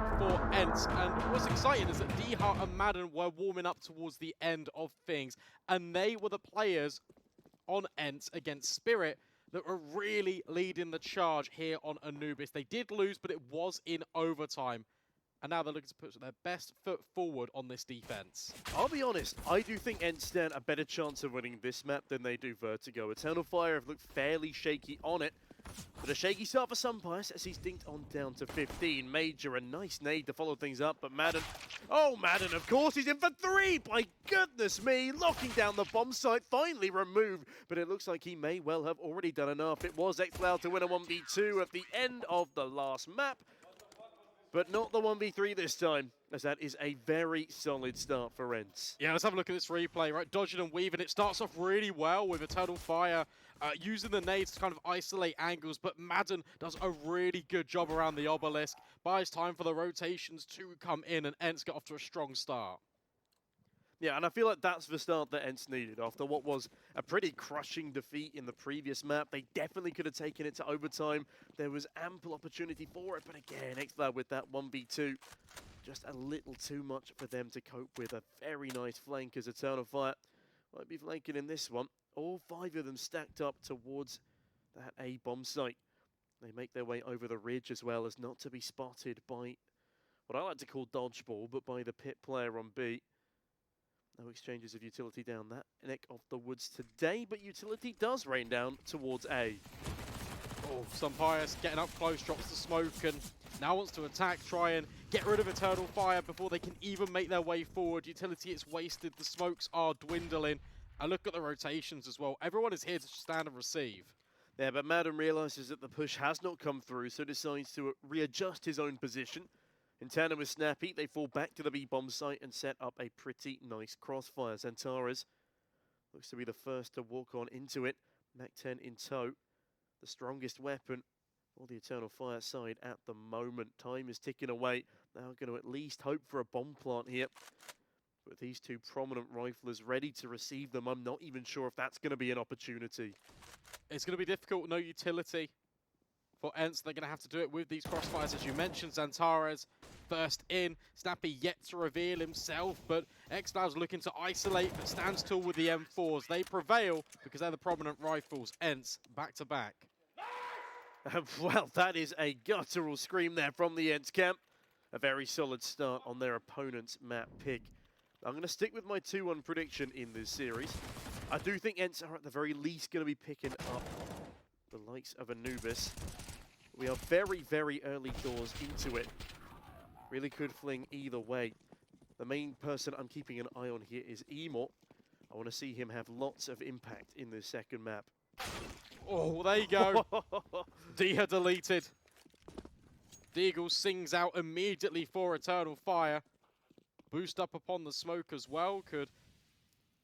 smoke for ENCE. And what's exciting is that Dheart and Madden were warming up towards the end of things, and they were the players on ENCE against Spirit that were really leading the charge here on Anubis. They did lose, but it was in overtime. And now they're looking to put their best foot forward on this defense. I'll be honest, I do think ENCE stand a better chance of winning this map than they do Vertigo. Eternal Fire have looked fairly shaky on it, but a shaky start for Sunpius as he's dinked on down to 15. Major, a nice nade to follow things up, but Madden... Oh, Madden, of course, he's in for 3! By goodness me, locking down the bomb site, finally removed, but it looks like he may well have already done enough. It was xCloud to win a 1v2 at the end of the last map, but not the 1v3 this time, as that is a very solid start for ENCE. Yeah, let's have a look at this replay, right? Dodging and weaving. It starts off really well with Eternal Fire using the nades to kind of isolate angles, but Madden does a really good job around the obelisk. Buys time for the rotations to come in, and ENCE get off to a strong start. Yeah, and I feel like that's the start that ENCE needed. After what was a pretty crushing defeat in the previous map, they definitely could have taken it to overtime. There was ample opportunity for it, but again, xCloud with that 1v2, just a little too much for them to cope with. A very nice flank as Eternal Fire might be flanking in this one. All 5 of them stacked up towards that A bomb site. They make their way over the ridge as well as not to be spotted by what I like to call dodgeball, but by the pit player on B. No exchanges of utility down that neck of the woods today, but utility does rain down towards A. Oh, Sunpius getting up close, drops the smoke, and now wants to attack, try and get rid of Eternal Fire before they can even make their way forward. Utility is wasted, the smokes are dwindling. And look at the rotations as well. Everyone is here to stand and receive. Yeah, but Madden realizes that the push has not come through, so decides to readjust his own position. In tandem with Snappy, they fall back to the B-bomb site and set up a pretty nice crossfire. Xantares looks to be the first to walk on into it. Mac-10 in tow, the strongest weapon for the Eternal Fire side at the moment. Time is ticking away. Now going to at least hope for a bomb plant here. With these 2 prominent riflers ready to receive them, I'm not even sure if that's going to be an opportunity. It's going to be difficult, no utility for ENCE. They're going to have to do it with these crossfires, as you mentioned. Xantares first in. Snappy yet to reveal himself, but xCloud's looking to isolate, but stands tall with the M4s. They prevail because they're the prominent rifles. ENCE back to back. Well, that is a guttural scream there from the ENCE camp. A very solid start on their opponent's map pick. I'm going to stick with my 2-1 prediction in this series. I do think ENCE are at the very least going to be picking up the likes of Anubis. We are very, very early doors into it. Really could fling either way. The main person I'm keeping an eye on here is Emor. I want to see him have lots of impact in this second map. Oh, there you go. Dia deleted. Deagle sings out immediately for Eternal Fire. Boost up upon the smoke as well. Could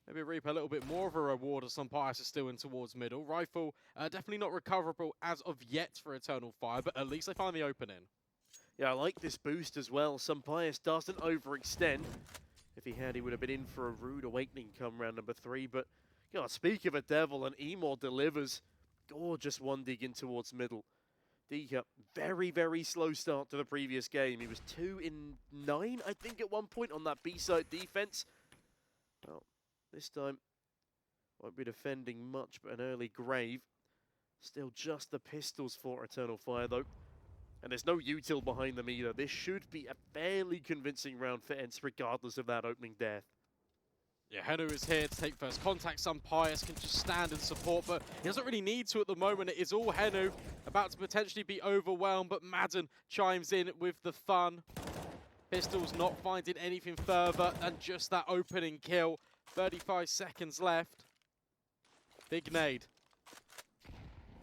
maybe reap a little bit more of a reward as Sunpius is still in towards middle. Rifle, definitely not recoverable as of yet for Eternal Fire, but at least they find the opening. Yeah, I like this boost as well. Sunpius doesn't overextend. If he had, he would have been in for a rude awakening come round number 3. But, God, speak of a devil, and Emor delivers. Gorgeous one dig in towards middle. Dika, very, very slow start to the previous game. He was 2 in 9, I think, at one point on that B-side defense. Well, this time, won't be defending much, but an early grave. Still just the pistols for Eternal Fire, though. And there's no util behind them either. This should be a fairly convincing round for ENCE, regardless of that opening death. Yeah, Henu is here to take first contact. Sunpius can just stand and support, but he doesn't really need to at the moment. It is all Henu, about to potentially be overwhelmed, but Madden chimes in with the fun. Pistols not finding anything further than just that opening kill. 35 seconds left. Big nade.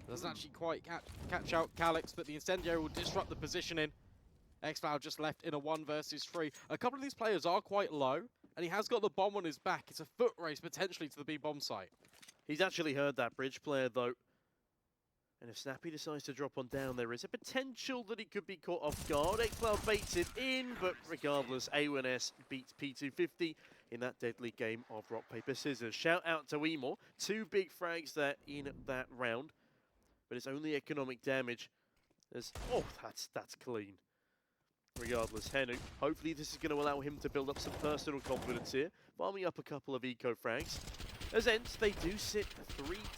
Doesn't actually quite catch out Calyx, but the incendiary will disrupt the positioning. xCloud just left in a 1 versus 3. A couple of these players are quite low, and he has got the bomb on his back. It's a foot race potentially to the B bomb site. He's actually heard that bridge player, though. And if Snappy decides to drop on down, there is a potential that he could be caught off guard. xCloud baits it in, but regardless, A1S beats P250 in that deadly game of rock, paper, scissors. Shout out to Emor. 2 big frags there in that round, but it's only economic damage. Oh, that's clean. regardless. Henu, hopefully this is going to allow him to build up some personal confidence here, farming up a couple of eco frags. As ENCE, they do sit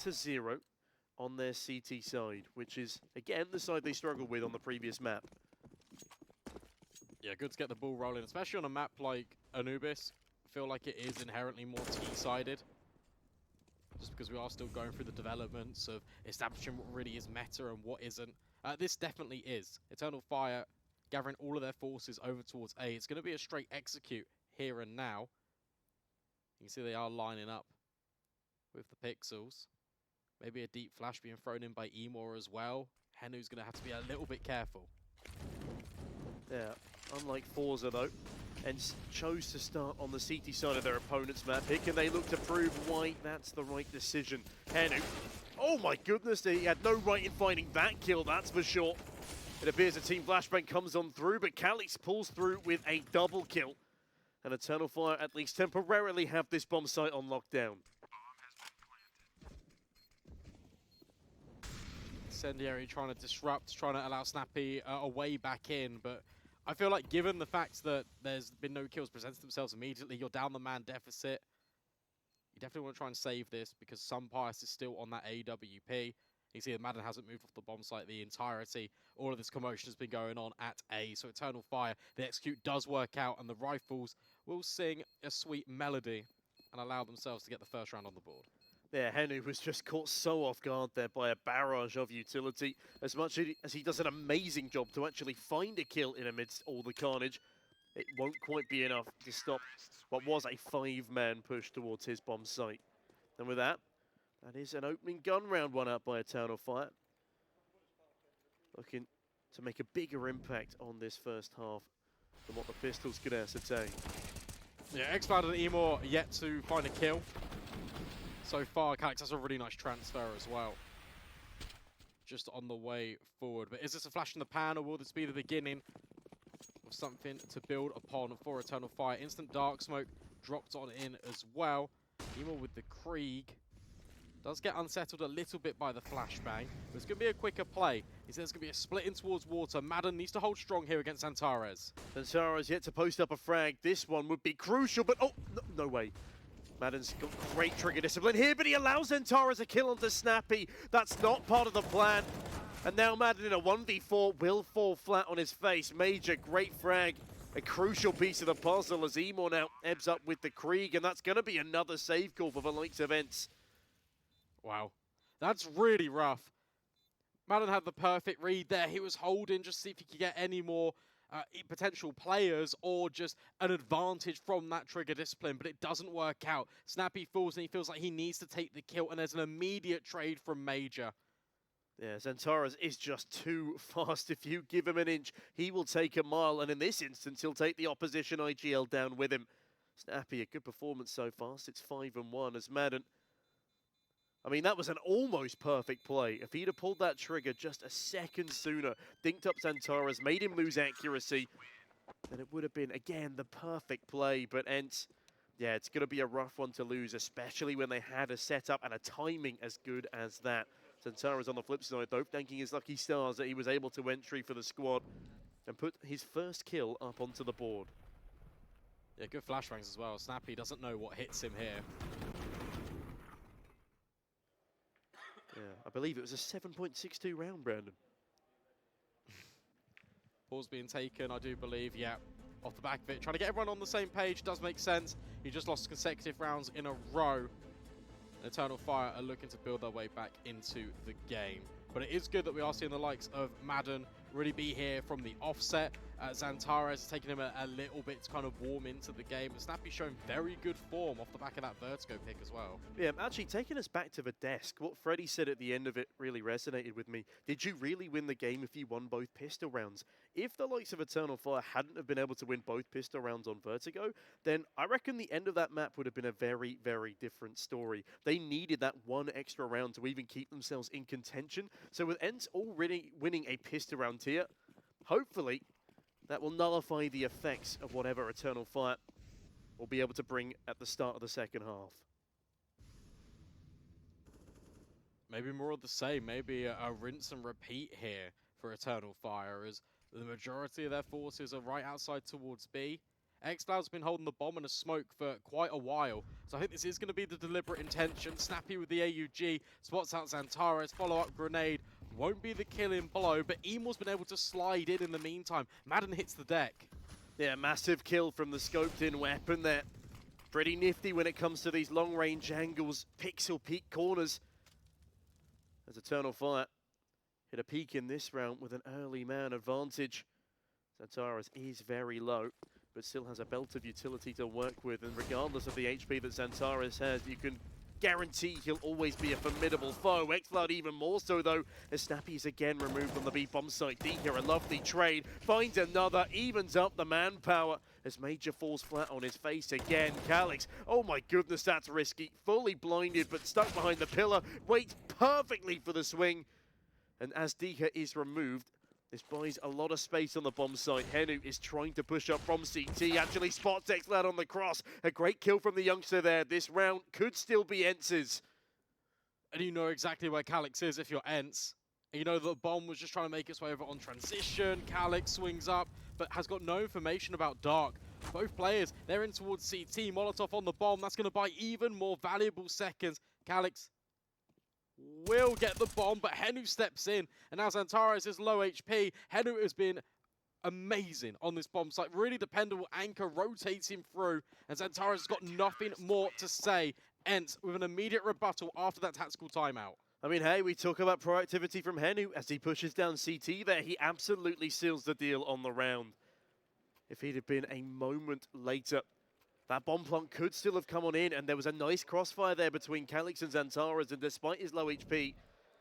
3-0 on their CT side, which is, again, the side they struggled with on the previous map. Yeah, good to get the ball rolling, especially on a map like Anubis. I feel like it is inherently more T-sided. Just because we are still going through the developments of establishing what really is meta and what isn't. This definitely is. Eternal Fire gathering all of their forces over towards A. It's going to be a straight execute here and now. You can see they are lining up with the pixels. Maybe a deep flash being thrown in by Emor as well. Henu's going to have to be a little bit careful. Yeah, unlike Forza though, ENCE chose to start on the CT side of their opponent's map pick, and they look to prove why that's the right decision. Henu, oh my goodness, he had no right in finding that kill, that's for sure. It appears a team flashbang comes on through, but Calix pulls through with a double kill. And Eternal Fire at least temporarily have this bomb site on lockdown. Incendiary trying to disrupt, trying to allow Snappy a way back in, but I feel like given the fact that there's been no kills presents themselves immediately, you're down the man deficit. You definitely want to try and save this because some Pius is still on that AWP. You see that Madden hasn't moved off the bomb site the entirety. All of this commotion has been going on at A. So Eternal Fire, the execute does work out, and the rifles will sing a sweet melody and allow themselves to get the first round on the board. Yeah, Henu was just caught so off guard there by a barrage of utility. As much as he does an amazing job to actually find a kill in amidst all the carnage, it won't quite be enough to stop what was a 5-man push towards his bomb site. And with that, that is an opening gun round one out by Eternal Fire. Looking to make a bigger impact on this first half than what the Pistols could ascertain. Yeah, X-Cloud and Emor yet to find a kill. So far, Calix has a really nice transfer as well. Just on the way forward. But is this a flash in the pan, or will this be the beginning of something to build upon for Eternal Fire? Instant Dark Smoke dropped on in as well. Emor with the Krieg. Does get unsettled a little bit by the flashbang. But it's going to be a quicker play. He says there's going to be a split in towards water. Madden needs to hold strong here against Antares. Antares yet to post up a frag. This one would be crucial, but oh, no way. Madden's got great trigger discipline here, but he allows Antares a kill onto Snappy. That's not part of the plan. And now Madden in a 1v4 will fall flat on his face. Major, great frag. A crucial piece of the puzzle as Emor now ebbs up with the Krieg, and that's going to be another save call for the likes of ENCE. Wow, that's really rough. Madden had the perfect read there. He was holding just to see if he could get any more potential players or just an advantage from that trigger discipline, but it doesn't work out. Snappy falls and he feels like he needs to take the kill, and there's an immediate trade from Major. Yeah, Antares is just too fast. If you give him an inch, he will take a mile, and in this instance, he'll take the opposition IGL down with him. Snappy, a good performance so fast. It's 5-1 as Madden. I mean, that was an almost perfect play. If he'd have pulled that trigger just a second sooner, dinked up Antares, made him lose accuracy, then it would have been, again, the perfect play. But ENCE, yeah, it's going to be a rough one to lose, especially when they had a setup and a timing as good as that. Antares on the flip side, though, thanking his lucky stars that he was able to entry for the squad and put his first kill up onto the board. Yeah, good flashbangs as well. Snappy doesn't know what hits him here. Yeah, I believe it was a 7.62 round, Brandon. Pause being taken, I do believe, yeah, off the back of it. Trying to get everyone on the same page does make sense. He just lost consecutive rounds in a row. Eternal Fire are looking to build their way back into the game. But it is good that we are seeing the likes of Madden really be here from the offset. Antares taking him a little bit to kind of warm into the game. And Snappy showing very good form off the back of that Vertigo pick as well. Yeah, actually taking us back to the desk, what Freddie said at the end of it really resonated with me. Did you really win the game if you won both pistol rounds? If the likes of Eternal Fire hadn't have been able to win both pistol rounds on Vertigo, then I reckon the end of that map would have been a very, very different story. They needed that one extra round to even keep themselves in contention. So with ENCE already winning a pistol round here, hopefully that will nullify the effects of whatever Eternal Fire will be able to bring at the start of the second half. Maybe more of the same. Maybe a rinse and repeat here for Eternal Fire, as The majority of their forces are right outside towards B. xCloud's been holding the bomb and a smoke for quite a while, so I think this is going to be the deliberate intention. Snappy with the AUG, spots out Xantares, follow-up grenade. Won't be the killing blow, but Emor's been able to slide in the meantime. Madden hits the deck. Yeah, massive kill from the scoped-in weapon there. Pretty nifty when it comes to these long-range angles, pixel peak corners. As Eternal Fire hit a peak in this round with an early man advantage. Xantares is very low, but still has a belt of utility to work with, and regardless of the HP that Xantares has, you can guarantee he'll always be a formidable foe. xCloud even more so though, as Snappy is again removed on the B bomb site. D here, a lovely trade, finds another, evens up the manpower as Major falls flat on his face again. Calix, oh my goodness, that's risky. Fully blinded, but stuck behind the pillar, waits perfectly for the swing. And as Dika is removed, this buys a lot of space on the bomb site. Henu is trying to push up from CT, actually spots xCloud on the cross. A great kill from the youngster there. This round could still be ENCE's. And you know exactly where Calix is if you're ENCE. And you know the bomb was just trying to make its way over on transition. Calix swings up, but has got no information about Dark. Both players, they're in towards CT. Molotov on the bomb. That's going to buy even more valuable seconds. Calix will get the bomb, but Henu steps in, and now Xantares is low HP. Henu has been amazing on this bomb site, really dependable anchor rotating through, and Xantares has got nothing more to say. ENCE with an immediate rebuttal after that tactical timeout. I mean, hey, we talk about proactivity from Henu as he pushes down CT there. He absolutely seals the deal on the round. If he'd have been a moment later, that bomb plant could still have come on in, and there was a nice crossfire there between Calix and Xantares, and despite his low HP,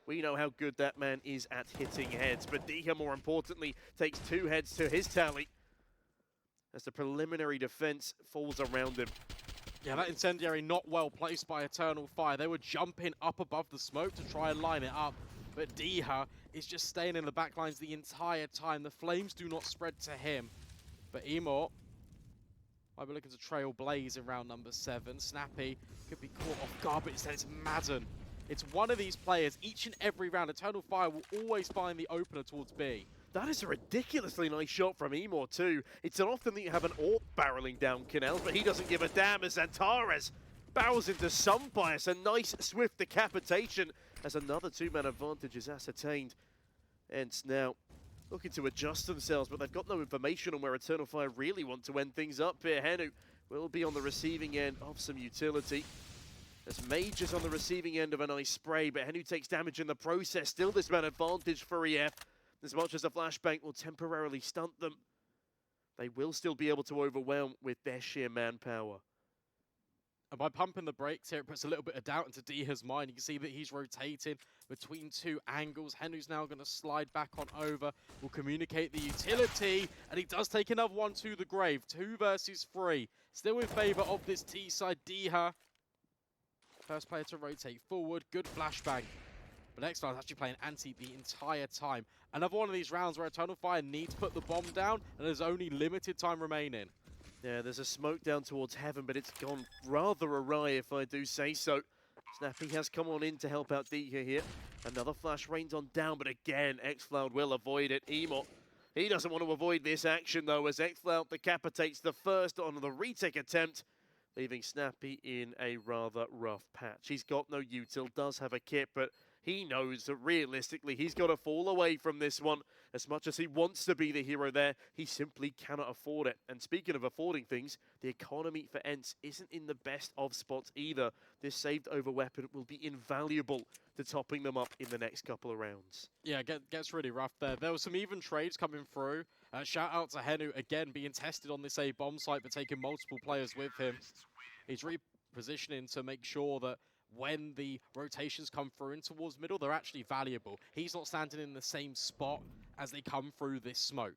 we know how good that man is at hitting heads. But Diha, more importantly, takes 2 heads to his tally as the preliminary defense falls around him. Yeah, that incendiary not well placed by Eternal Fire. They were jumping up above the smoke to try and line it up, but Diha is just staying in the backlines the entire time. The flames do not spread to him, but Emor might be looking to trail Blaze in round number 7. Snappy could be caught off guard, but instead it's Madden. It's one of these players each and every round. Eternal Fire will always find the opener towards B. That is a ridiculously nice shot from Emor too. It's not often that you have an AWP barreling down Canals, but he doesn't give a damn as Xantares barrels into some bias. A nice swift decapitation as another 2-man advantage is ascertained. ENCE now looking to adjust themselves, but they've got no information on where Eternal Fire really want to end things up here. Henu will be on the receiving end of some utility. As Major's on the receiving end of a nice spray, but Henu takes damage in the process. Still this man advantage for EF. As much as the flashbang will temporarily stunt them, they will still be able to overwhelm with their sheer manpower. And by pumping the brakes here, it puts a little bit of doubt into Diha's mind. You can see that he's rotating between 2 angles. Henu's now going to slide back on over. Will communicate the utility, and he does take another one to the grave. 2 versus 3. Still in favor of this T side. Diha, first player to rotate forward. Good flashbang. But xCloud is actually playing anti the entire time. Another one of these rounds where Eternal Fire needs to put the bomb down, and there's only limited time remaining. Yeah, there's a smoke down towards heaven, but it's gone rather awry, if I do say so. Snappy has come on in to help out Diha here. Another flash rains on down, but again, xCloud will avoid it. Emor, he doesn't want to avoid this action, though, as xCloud decapitates the first on the retake attempt, leaving Snappy in a rather rough patch. He's got no util, does have a kit, but he knows that realistically he's got to fall away from this one. As much as he wants to be the hero there, he simply cannot afford it. And speaking of affording things, the economy for ENCE isn't in the best of spots either. This saved over weapon will be invaluable to topping them up in the next couple of rounds. Yeah, gets really rough there. There were some even trades coming through. Shout out to Henu, again, being tested on this A bomb site, but taking multiple players with him. He's repositioning to make sure that when the rotations come through in towards middle, they're actually valuable. He's not standing in the same spot as they come through this smoke.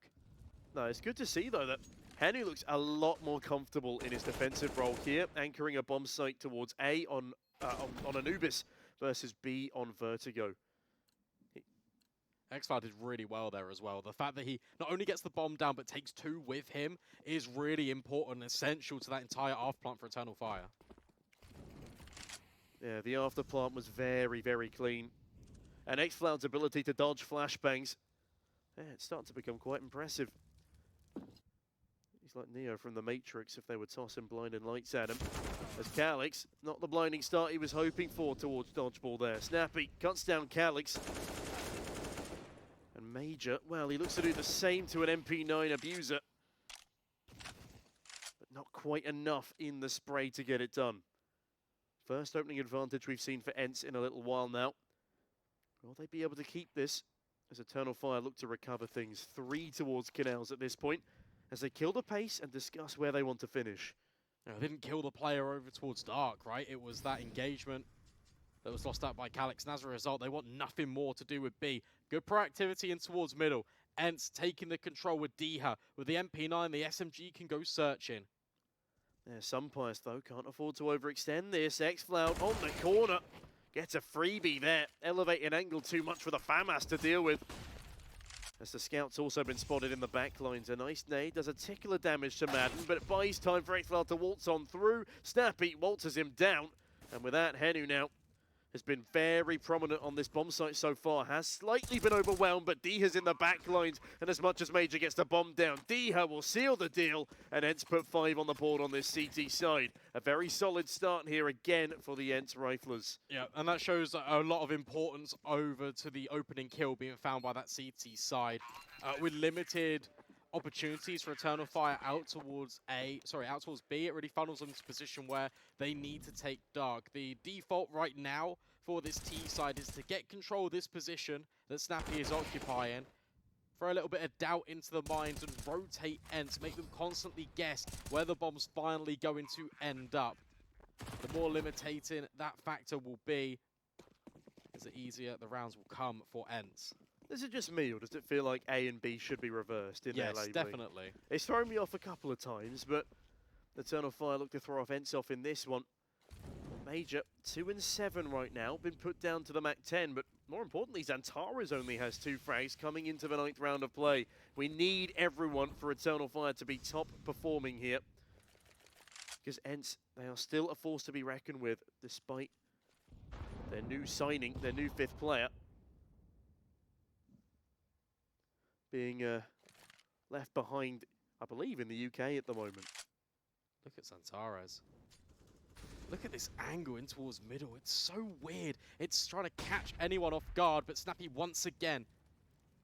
No, it's good to see, though, that Henu looks a lot more comfortable in his defensive role here, anchoring a bomb site towards A on Anubis versus B on Vertigo. xCloud did really well there as well. The fact that he not only gets the bomb down, but takes 2 with him is really important and essential to that entire after plant for Eternal Fire. Yeah, the after plant was very, very clean. And xCloud's ability to dodge flashbangs Yeah, it's starting to become quite impressive. He's like Neo from the Matrix if they were tossing blinding lights at him. As Calyx, not the blinding start he was hoping for towards Dodgeball there. Snappy cuts down Calyx. And Major, well, he looks to do the same to an MP9 abuser. But not quite enough in the spray to get it done. First opening advantage we've seen for ENCE in a little while now. Will they be able to keep this as Eternal Fire look to recover things? 3 towards Canals at this point as they kill the pace and discuss where they want to finish. No, they didn't kill the player over towards Dark, right? It was that engagement that was lost out by Calyx, and as a result, they want nothing more to do with B. Good proactivity in towards middle. ENCE taking the control with Diha. With the MP9, the SMG can go searching. Yeah, Sunpice, though, can't afford to overextend this. X-Floud on the corner. Gets a freebie there. Elevating angle too much for the FAMAS to deal with. As the scout's also been spotted in the backlines. A nice nade does a tickle of damage to Madden, but it buys time for X-Floud to waltz on through. Snappy waltzes him down. And with that, Henu now has been very prominent on this bomb site so far. Has slightly been overwhelmed, but Diha's in the backlines. And as much as Major gets the bomb down, Diha will seal the deal. And ENCE put 5 on the board on this CT side. A very solid start here again for the ENCE Riflers. Yeah, and that shows a lot of importance over to the opening kill being found by that CT side. With limited opportunities for Eternal Fire out towards B, it really funnels them into a position where they need to take Dark. The default right now for this T side is to get control of this position that Snappy is occupying, throw a little bit of doubt into the minds and rotate ENCE, make them constantly guess where the bomb's finally going to end up. The more limiting that factor will be, the easier the rounds will come for ENCE. Is it just me, or does it feel like A and B should be reversed in their labeling? Yes, definitely. It's thrown me off a couple of times, but Eternal Fire look to throw off ENCE off in this one. Major, 2 and 7 right now, been put down to the MAC 10, but more importantly, Xantares only has 2 frags coming into the 9th round of play. We need everyone for Eternal Fire to be top performing here. Because ENCE, they are still a force to be reckoned with, despite their new signing, their new 5th player being left behind, I believe, in the UK at the moment. Look at Xantares. Look at this angle in towards middle. It's so weird. It's trying to catch anyone off guard, but Snappy once again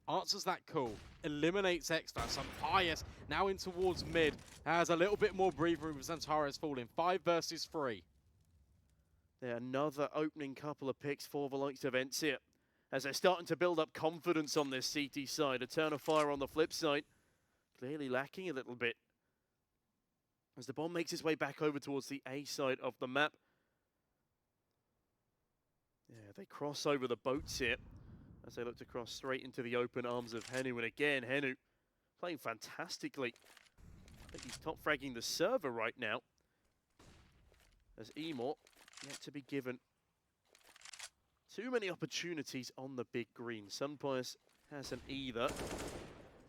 answers that call. Eliminates X-Floud. Sunpice now in towards mid. Has a little bit more breathing room with Xantares falling. 5 versus 3. Yeah, another opening couple of picks for the likes of ENCE here, as they're starting to build up confidence on this CT side. Eternal Fire on the flip side, clearly lacking a little bit. As the bomb makes its way back over towards the A side of the map. Yeah, they cross over the boats here as they look to cross straight into the open arms of Henu. And again, Henu playing fantastically. I think he's top fragging the server right now. As Emor yet to be given too many opportunities on the big green. Sunpice hasn't either.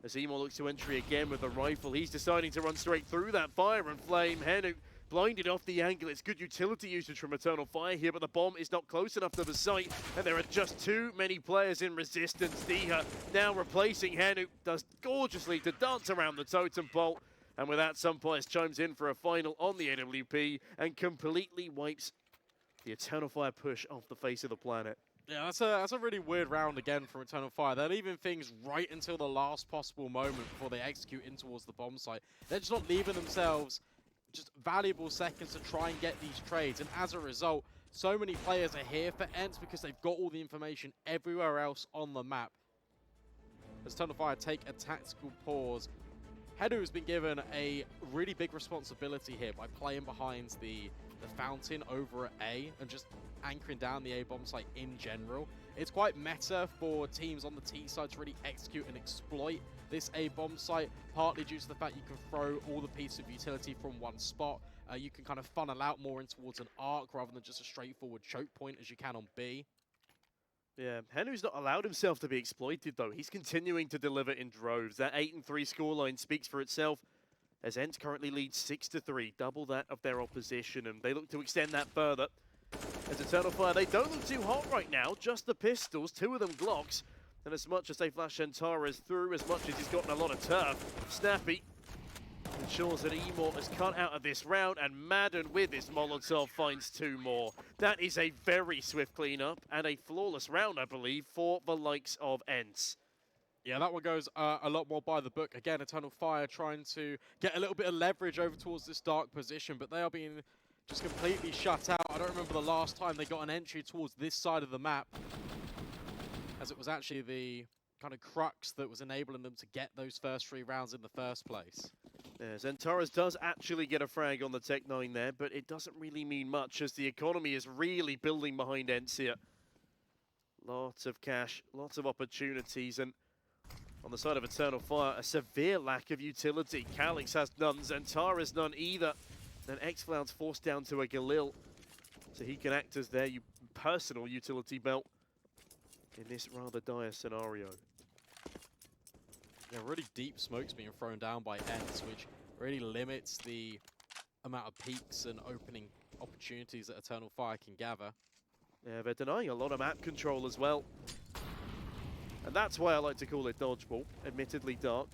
As Emor looks to entry again with the rifle, he's deciding to run straight through that fire and flame. Henu blinded off the angle. It's good utility usage from Eternal Fire here, but the bomb is not close enough to the site, and there are just too many players in resistance. Diha now replacing Henu, does gorgeously to dance around the totem pole, and with that, Sunpice chimes in for a final on the AWP and completely wipes the Eternal Fire push off the face of the planet. Yeah, that's a really weird round again from Eternal Fire. They're leaving things right until the last possible moment before they execute in towards the bomb site. They're just not leaving themselves just valuable seconds to try and get these trades. And as a result, so many players are here for ENCE because they've got all the information everywhere else on the map. As Eternal Fire take a tactical pause, Hedu has been given a really big responsibility here by playing behind the fountain over at A and just anchoring down the A bomb site in general. It's quite meta for teams on the T side to really execute and exploit this A bomb site, partly due to the fact you can throw all the pieces of utility from one spot. You can kind of funnel out more in towards an arc rather than just a straightforward choke point as you can on B. Yeah, Henu's not allowed himself to be exploited though. He's continuing to deliver in droves. That 8-3 scoreline speaks for itself, as ENCE currently leads 6-3, double that of their opposition, and they look to extend that further. As Eternal Fire, they don't look too hot right now, just the pistols, 2 of them Glocks. And as much as they flash Antares through, as much as he's gotten a lot of turf, Snappy ensures that Emort is cut out of this round, and Madden with his Molotov finds 2 more. That is a very swift cleanup and a flawless round, I believe, for the likes of ENCE. Yeah, that one goes a lot more by the book. Again, Eternal Fire trying to get a little bit of leverage over towards this dark position, but they are being just completely shut out. I don't remember the last time they got an entry towards this side of the map, as it was actually the kind of crux that was enabling them to get those first 3 rounds in the first place. Yeah, Zentaris does actually get a frag on the Tech-9 there, but it doesn't really mean much as the economy is really building behind ENCE here. Lots of cash, lots of opportunities, and on the side of Eternal Fire, a severe lack of utility. Calix has none, Zentaris none either. Then xCloud's forced down to a Galil, so he can act as their personal utility belt in this rather dire scenario. Yeah, really deep smoke's being thrown down by ENCE, which really limits the amount of peaks and opening opportunities that Eternal Fire can gather. Yeah, they're denying a lot of map control as well. And that's why I like to call it dodgeball, admittedly dark.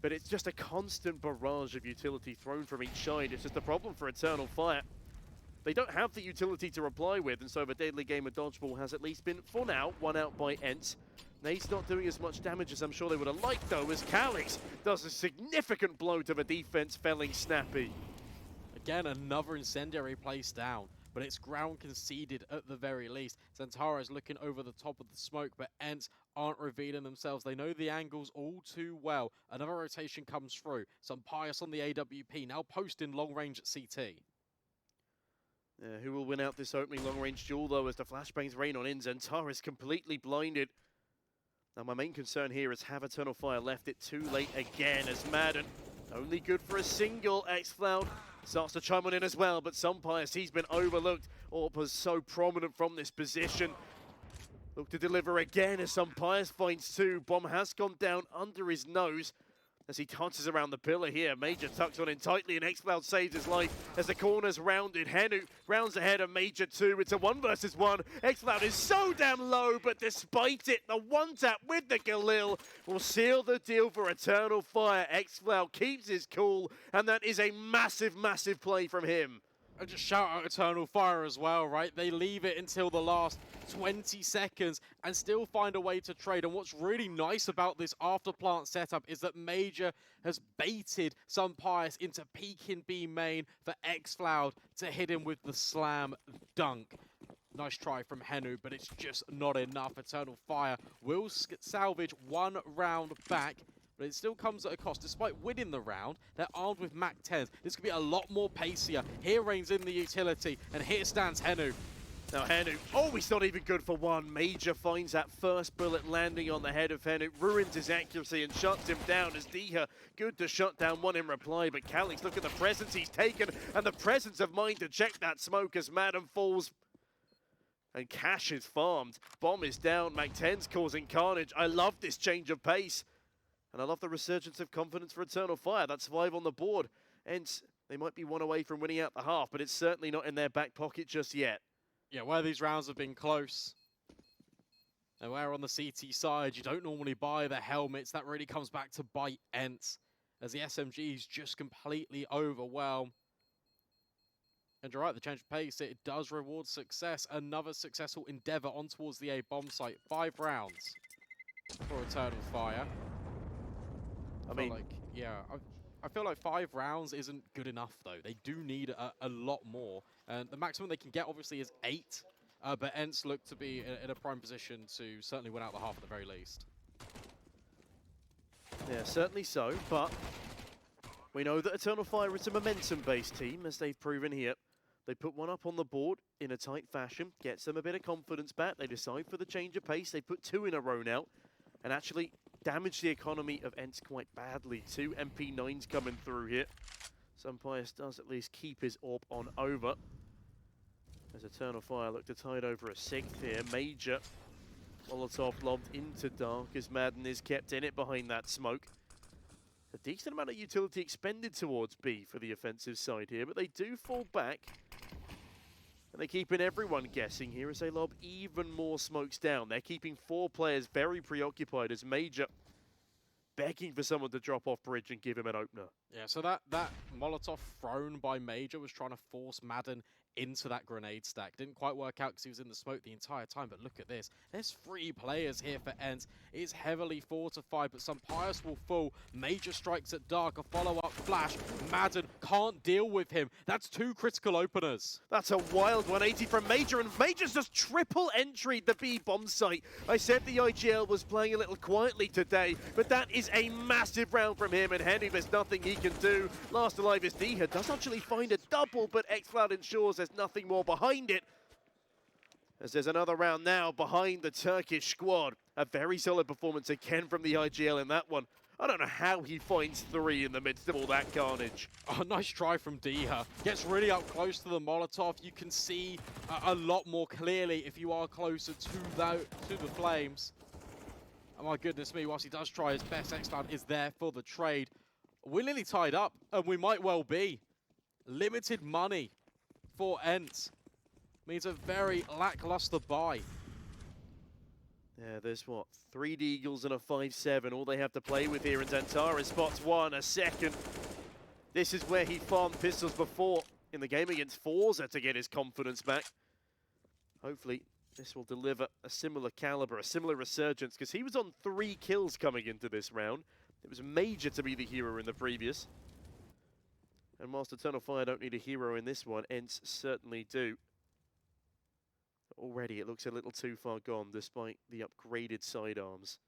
But it's just a constant barrage of utility thrown from each side. It's just a problem for Eternal Fire. They don't have the utility to reply with, and so the deadly game of dodgeball has at least been, for now, won out by ENCE. Nade's not doing as much damage as I'm sure they would have liked, though, as Calix does a significant blow to the defense, felling Snappy. Again, another incendiary placed down, but it's ground conceded at the very least. Zentara is looking over the top of the smoke, but ENCE aren't revealing themselves. They know the angles all too well. Another rotation comes through. Some Pius on the AWP, now posting long range at CT. Who will win out this opening long-range duel, though, as the flashbangs rain on in? Zentara is completely blinded. Now, my main concern here is have Eternal Fire left it too late again, as Madden, only good for a single. xCloud starts to chime on in as well, but some Pius, he's been overlooked. Orp was so prominent from this position. Look to deliver again as some Pius finds 2. Bomb has gone down under his nose as he tosses around the pillar here. Major tucks on in tightly, and xCloud saves his life as the corner's rounded. Henu rounds ahead of Major 2. It's a 1 versus 1. xCloud is so damn low, but despite it, the one tap with the Galil will seal the deal for Eternal Fire. xCloud keeps his cool, and that is a massive, massive play from him. And just shout out Eternal Fire as well, right? They leave it until the last 20 seconds and still find a way to trade. And what's really nice about this after plant setup is that Major has baited some Pius into peeking B main for xCloud to hit him with the slam dunk. Nice try from Henu, but it's just not enough. Eternal Fire will salvage 1 round back, but it still comes at a cost. Despite winning the round, they're armed with Mac 10s. This could be a lot more pacier. Here reigns in the utility, and here stands Henu. Now Henu, oh, he's not even good for 1. Major finds that first bullet landing on the head of Henu, ruins his accuracy and shuts him down as Diha, good to shut down 1 in reply, but Calix, look at the presence he's taken and the presence of mind to check that smoke as Madden falls. And cash is farmed. Bomb is down, Mac 10's causing carnage. I love this change of pace. And I love the resurgence of confidence for Eternal Fire. That's 5 on the board. ENCE, they might be 1 away from winning out the half, but it's certainly not in their back pocket just yet. Yeah, where these rounds have been close, and where on the CT side you don't normally buy the helmets, that really comes back to bite ENCE, as the SMGs just completely overwhelm. And you're right, the change of pace, it does reward success. Another successful endeavor on towards the A bomb site. 5 rounds for Eternal Fire. I feel like 5 rounds isn't good enough, though. They do need a lot more. And the maximum they can get, obviously, is 8. But ENCE look to be in a prime position to certainly win out the half at the very least. Yeah, certainly so. But we know that Eternal Fire is a momentum-based team, as they've proven here. They put 1 up on the board in a tight fashion, gets them a bit of confidence back. They decide for the change of pace. They put 2 in a row now, and actually damage the economy of ENCE quite badly. 2 MP9s coming through here. Pius does at least keep his AWP on over. As Eternal Fire look to tide over a 6th here. Major Molotov lobbed into dark as Madden is kept in it behind that smoke. A decent amount of utility expended towards B for the offensive side here, but they do fall back And they're keeping everyone guessing here as they lob even more smokes down. They're keeping 4 players very preoccupied as Major begging for someone to drop off bridge and give him an opener. Yeah, so that Molotov thrown by Major was trying to force Madden into that grenade stack. Didn't quite work out because he was in the smoke the entire time, but look at this. There's 3 players here for ENCE. It's heavily fortified, but some Pius will fall. Major strikes at Dark, a follow-up flash. Madden can't deal with him. That's 2 critical openers. That's a wild 180 from Major, and Major's just triple entry'd the B bomb site. I said the IGL was playing a little quietly today, but that is a massive round from him, and Henry, there's nothing he can do. Last alive is Diha, does actually find a double, but xCloud ensures there's nothing more behind it. As there's another round now behind the Turkish squad. A very solid performance again from the IGL in that one. I don't know how he finds 3 in the midst of all that carnage. Oh, nice try from Diha. Gets really up close to the Molotov. You can see a lot more clearly if you are closer to the flames. Oh my goodness me, whilst he does try his best, xCloud is there for the trade. We're nearly tied up, and we might well be. Limited money for ENCE. Means a very lackluster buy. Yeah, there's what? 3 Deagles and a 5-7. All they have to play with here, and Zantara spots 1, a second. This is where he farmed pistols before in the game against Forza to get his confidence back. Hopefully, this will deliver a similar caliber, a similar resurgence, because he was on 3 kills coming into this round. It was Major to be the hero in the previous. And whilst Eternal Fire don't need a hero in this one, ENCE certainly do. Already it looks a little too far gone despite the upgraded sidearms.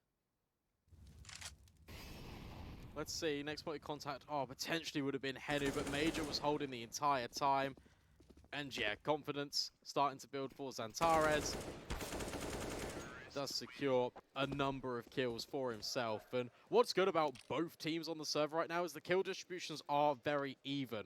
Let's see, next point of contact, potentially would have been Henu, but Major was holding the entire time. And yeah, confidence starting to build for Zantares. Does secure a number of kills for himself. And what's good about both teams on the server right now is the kill distributions are very even.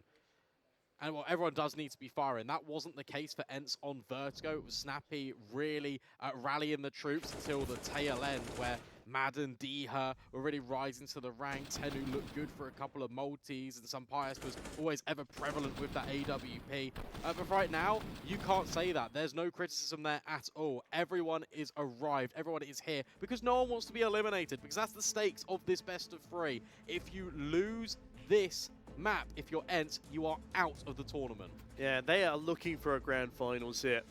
And well, everyone does need to be firing. That wasn't the case for ENCE on Vertigo. It was Snappy really rallying the troops until the tail end, where Madden, Diha were really rising to the ranks. Henu looked good for a couple of multis, and some Pius was always ever prevalent with that AWP. But right now, you can't say that. There's no criticism there at all. Everyone is arrived. Everyone is here because no one wants to be eliminated, because that's the stakes of this best of 3. If you lose this map, if you're ENCE, you are out of the tournament. Yeah, they are looking for a grand finals here.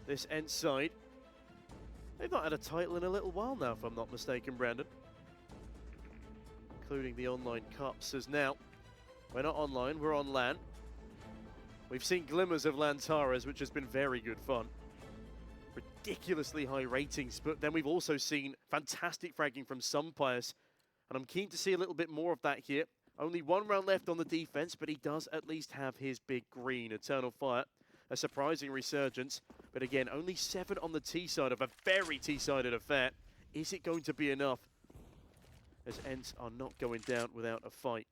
This ENCE side, they've not had a title in a little while now, if I'm not mistaken, Brandon. Including the online cups, as now we're not online, we're on LAN. We've seen glimmers of Lantaras, which has been very good fun. Ridiculously high ratings, but then we've also seen fantastic fragging from some Pius, and I'm keen to see a little bit more of that here. Only 1 round left on the defense, but he does at least have his big green. Eternal Fire, a surprising resurgence. But again, only 7 on the T side of a very T-sided affair. Is it going to be enough? As ENCE are not going down without a fight.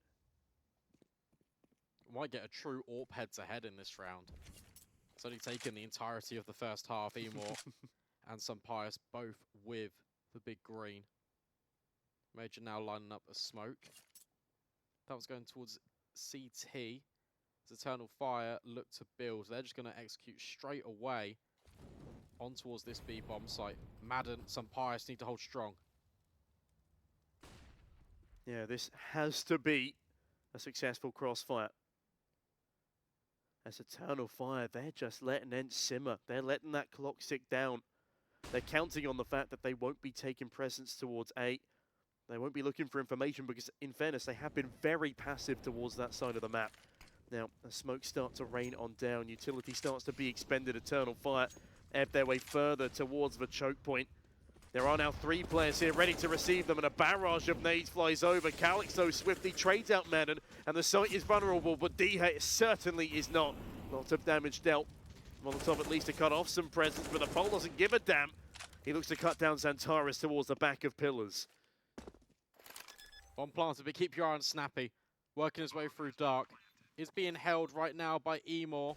Might get a true AWP head-to-head in this round. It's only taken the entirety of the first half. Emor and some Pius both with the big green. Major now lining up a smoke. That was going towards CT. As Eternal Fire look to build. They're just going to execute straight away on towards this B bomb site. Madden, some Pius need to hold strong. Yeah, this has to be a successful crossfire. As Eternal Fire, they're just letting ENCE simmer. They're letting that clock tick down. They're counting on the fact that they won't be taking presence towards A. They won't be looking for information because, in fairness, they have been very passive towards that side of the map. Now, as smoke starts to rain on down, utility starts to be expended. Eternal Fire ebb their way further towards the choke point. There are now 3 players here ready to receive them, and a barrage of nades flies over. Calixto swiftly trades out Madden, and the site is vulnerable, but Diha certainly is not. Lots of damage dealt. Molotov at least to cut off some presence, but the pole doesn't give a damn. He looks to cut down Zantares towards the back of pillars. Bomb planted, but keep your eye on Snappy. Working his way through Dark. Is being held right now by Emor.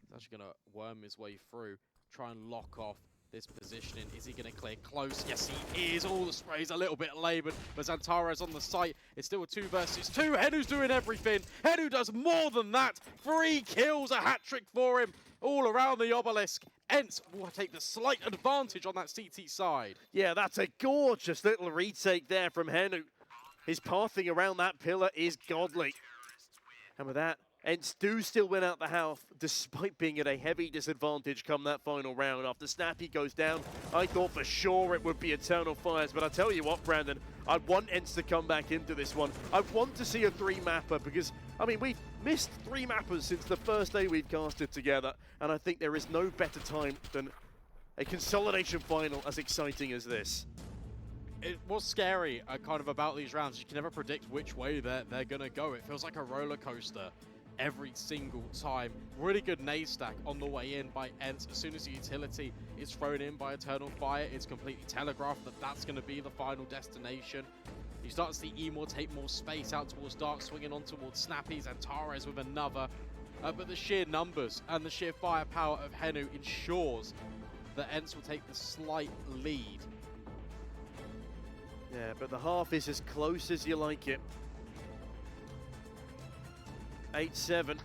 He's actually going to worm his way through. Try and lock off this positioning. Is he going to clear close? Yes, he is. All the sprays a little bit laboured, but Xantares on the site. It's still a 2 versus 2. Henu's doing everything. Henu does more than that. 3 kills, a hat-trick for him all around the obelisk. ENCE will take the slight advantage on that CT side. Yeah, that's a gorgeous little retake there from Henu. His pathing around that pillar is godly. And with that, ENCE do still win out the house, despite being at a heavy disadvantage come that final round. After Snappy goes down, I thought for sure it would be Eternal Fires, but I tell you what, Brandon, I want ENCE to come back into this one. I want to see a 3-mapper because, I mean, we've missed 3 mappers since the first day we've casted together, and I think there is no better time than a consolidation final as exciting as this. It was scary kind of about these rounds. You can never predict which way they're going to go. It feels like a roller coaster every single time. Really good nade stack on the way in by ENCE. As soon as the utility is thrown in by Eternal Fire, it's completely telegraphed that that's going to be the final destination. You start to see Emor take more space out towards Dark, swinging on towards Snappy, and Tares with another. But the sheer numbers and the sheer firepower of Henu ensures that ENCE will take the slight lead. Yeah, but the half is as close as you like it. 8-7,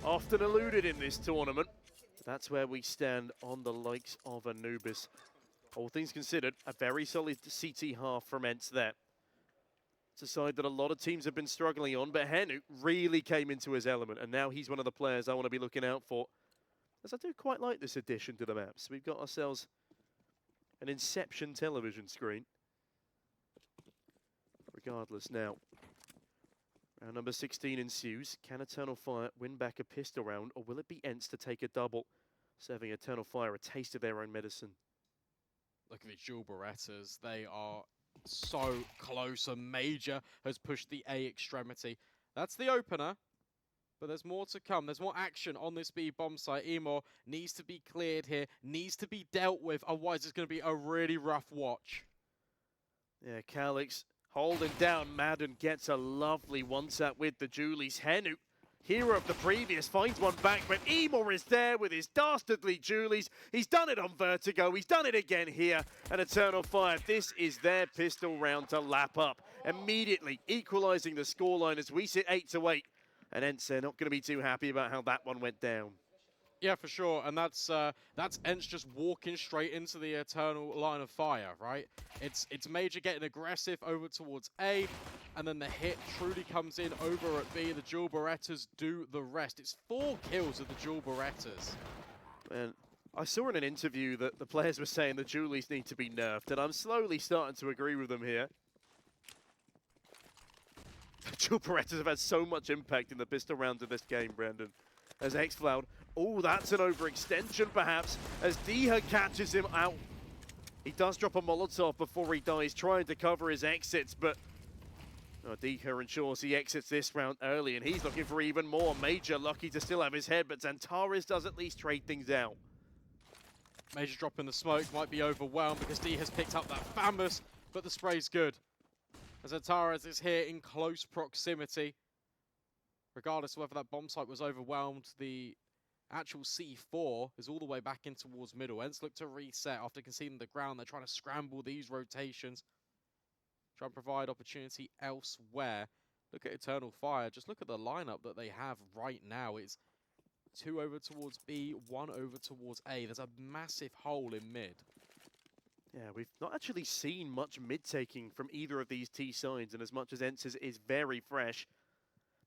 often eluded in this tournament. That's where we stand on the likes of Anubis. All things considered, a very solid CT half from ENCE there. It's a side that a lot of teams have been struggling on, but Henu really came into his element, and now he's one of the players I want to be looking out for. As I do quite like this addition to the maps. We've got ourselves an Inception television screen. Regardless now. Round number 16 ensues. Can Eternal Fire win back a pistol round, or will it be ENCE to take a double, serving Eternal Fire a taste of their own medicine? Look at the dual Berettas. They are so close. A Major has pushed the A extremity. That's the opener, but there's more to come. There's more action on this B bomb site. Emor needs to be cleared here, needs to be dealt with, otherwise it's going to be a really rough watch. Yeah, Calix holding down. Madden gets a lovely one-tap with the Julies. Henu, hero of the previous, finds one back, but Emor is there with his dastardly Julies. He's done it on Vertigo. He's done it again here at Eternal Fire. This is their pistol round to lap up, immediately equalising the scoreline as we sit 8-8. And ENCE are not going to be too happy about how that one went down. Yeah, for sure, and that's ENCE just walking straight into the Eternal line of fire, right? It's Major getting aggressive over towards A, and then the hit truly comes in over at B. The dual Berettas do the rest. It's 4 kills of the dual Berettas. And I saw in an interview that the players were saying the Julies need to be nerfed, and I'm slowly starting to agree with them here. The dual Berettas have had so much impact in the pistol rounds of this game, Brandon. As xCloud, oh, that's an overextension perhaps, as Diha catches him out. He does drop a Molotov before he dies, trying to cover his exits, but Diha ensures he exits this round early, and he's looking for even more. Major lucky to still have his head, but Xantares does at least trade things out. Major dropping the smoke, might be overwhelmed because D has picked up that Famous, but the spray's good. As Xantares is here in close proximity. Regardless of whether that bomb site was overwhelmed, the actual C4 is all the way back in towards middle. ENCE look to reset after conceding the ground. They're trying to scramble these rotations, try and provide opportunity elsewhere. Look at Eternal Fire. Just look at the lineup that they have right now. It's 2 over towards B, 1 over towards A. There's a massive hole in mid. Yeah, we've not actually seen much mid-taking from either of these T sides, and as much as ENCE is very fresh,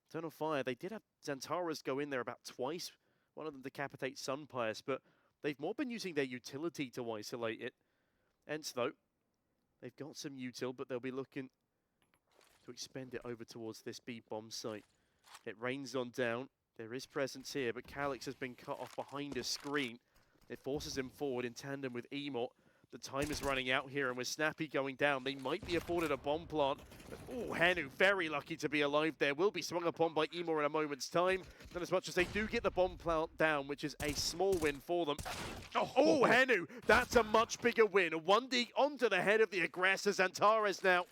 Eternal Fire, they did have Xantares go in there about twice. One of them decapitate Sunpius, but they've more been using their utility to isolate it. ENCE, though, they've got some util, but they'll be looking to expend it over towards this B bomb site. It rains on down. There is presence here, but Calix has been cut off behind a screen. It forces him forward in tandem with Emor. The time is running out here, and with Snappy going down, they might be afforded a bomb plant. Oh, Henu, very lucky to be alive there. Will be swung upon by Emor in a moment's time. And as much as they do get the bomb plant down, which is a small win for them. Oh, Henu, that's a much bigger win. A 1D onto the head of the aggressor. Xantares now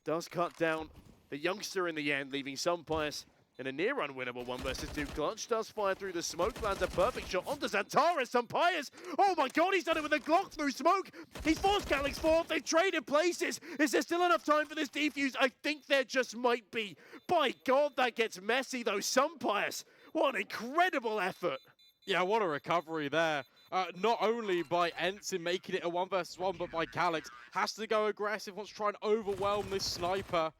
does cut down the youngster in the end, leaving Sunpius In a near unwinnable 1 versus 2, Clutch does fire through the smoke, lands a perfect shot onto Xantares. Sampires, oh my god, he's done it with a Glock through smoke. He's forced Calyx forward, they've traded places. Is there still enough time for this defuse? I think there just might be. By god, that gets messy though. Sampires, what an incredible effort. Yeah, what a recovery there. Not only by ENCE in making it a 1 versus 1, but by Calyx. Has to go aggressive, wants to try and overwhelm this sniper.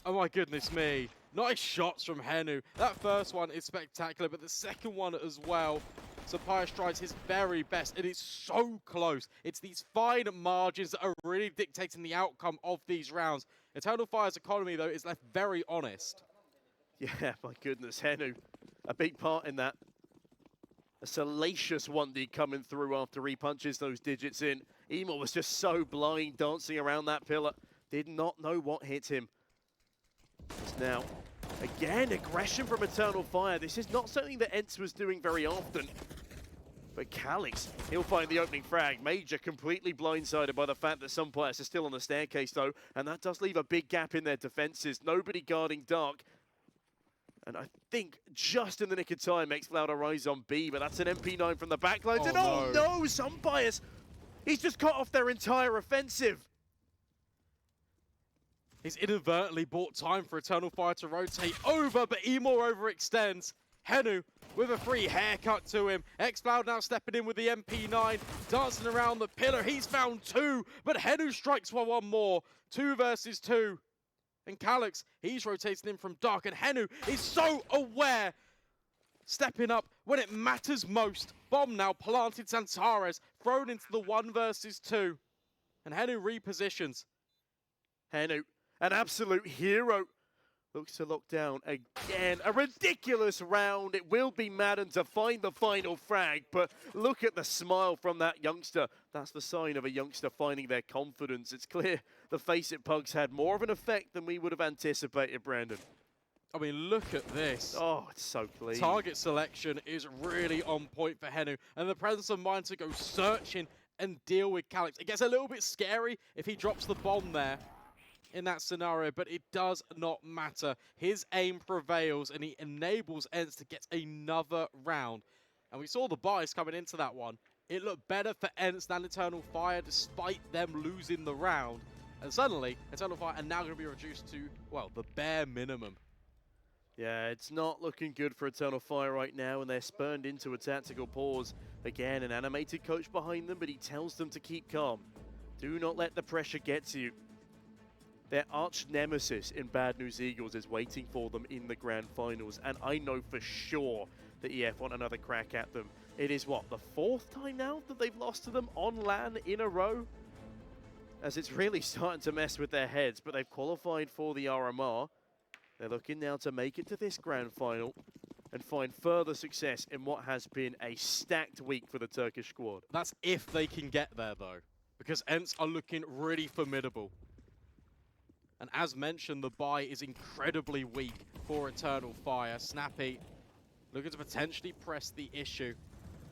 Oh my goodness me. Nice shots from Henu. That first one is spectacular, but the second one as well. Sampires tries his very best, and it's so close. It's these fine margins that are really dictating the outcome of these rounds. Eternal Fire's economy, though, is left very honest. Yeah, my goodness, Henu, a big part in that. A salacious 1D coming through after he punches those digits in. Emo was just so blind, dancing around that pillar. Did not know what hit him. It's now, again, aggression from Eternal Fire. This is not something that ENCE was doing very often. But Calyx, he'll find the opening frag. Major completely blindsided by the fact that some players are still on the staircase, though. And that does leave a big gap in their defenses. Nobody guarding Dark. And I think just in the nick of time, X-Cloud arrives on B, but that's an MP9 from the backlines. Oh, and oh no, Sampires! He's just cut off their entire offensive. He's inadvertently bought time for Eternal Fire to rotate over, but Emor overextends. Henu with a free haircut to him. X-Cloud now stepping in with the MP9, dancing around the pillar. He's found 2, but Henu strikes for 1 more. 2 versus 2. And Calyx, he's rotating in from Dark, and Henu is so aware. Stepping up when it matters most. Bomb now planted, Xantares thrown into the 1 versus 2. And Henu repositions. Henu, an absolute hero, looks to lock down again. A ridiculous round. It will be Madden to find the final frag, but look at the smile from that youngster. That's the sign of a youngster finding their confidence. It's clear the Face It Pugs had more of an effect than we would have anticipated, Brandon. I mean, look at this. Oh, it's so clean. Target selection is really on point for Henu, and the presence of mind to go searching and deal with Calyx. It gets a little bit scary if he drops the bomb there in that scenario, but it does not matter. His aim prevails, and he enables ENCE to get another round. And we saw the buys coming into that one. It looked better for ENCE than Eternal Fire, despite them losing the round. And suddenly, Eternal Fire are now going to be reduced to, well, the bare minimum. Yeah, it's not looking good for Eternal Fire right now, and they're spurned into a tactical pause. Again, an animated coach behind them, but he tells them to keep calm. Do not let the pressure get to you. Their arch nemesis in Bad News Eagles is waiting for them in the grand finals, and I know for sure that EF want another crack at them. It is, what, the 4th time now that they've lost to them on LAN in a row? As it's really starting to mess with their heads, but they've qualified for the RMR. They're looking now to make it to this grand final and find further success in what has been a stacked week for the Turkish squad. That's if they can get there, though, because ENCE are looking really formidable. And as mentioned, the buy is incredibly weak for Eternal Fire. Snappy looking to potentially press the issue.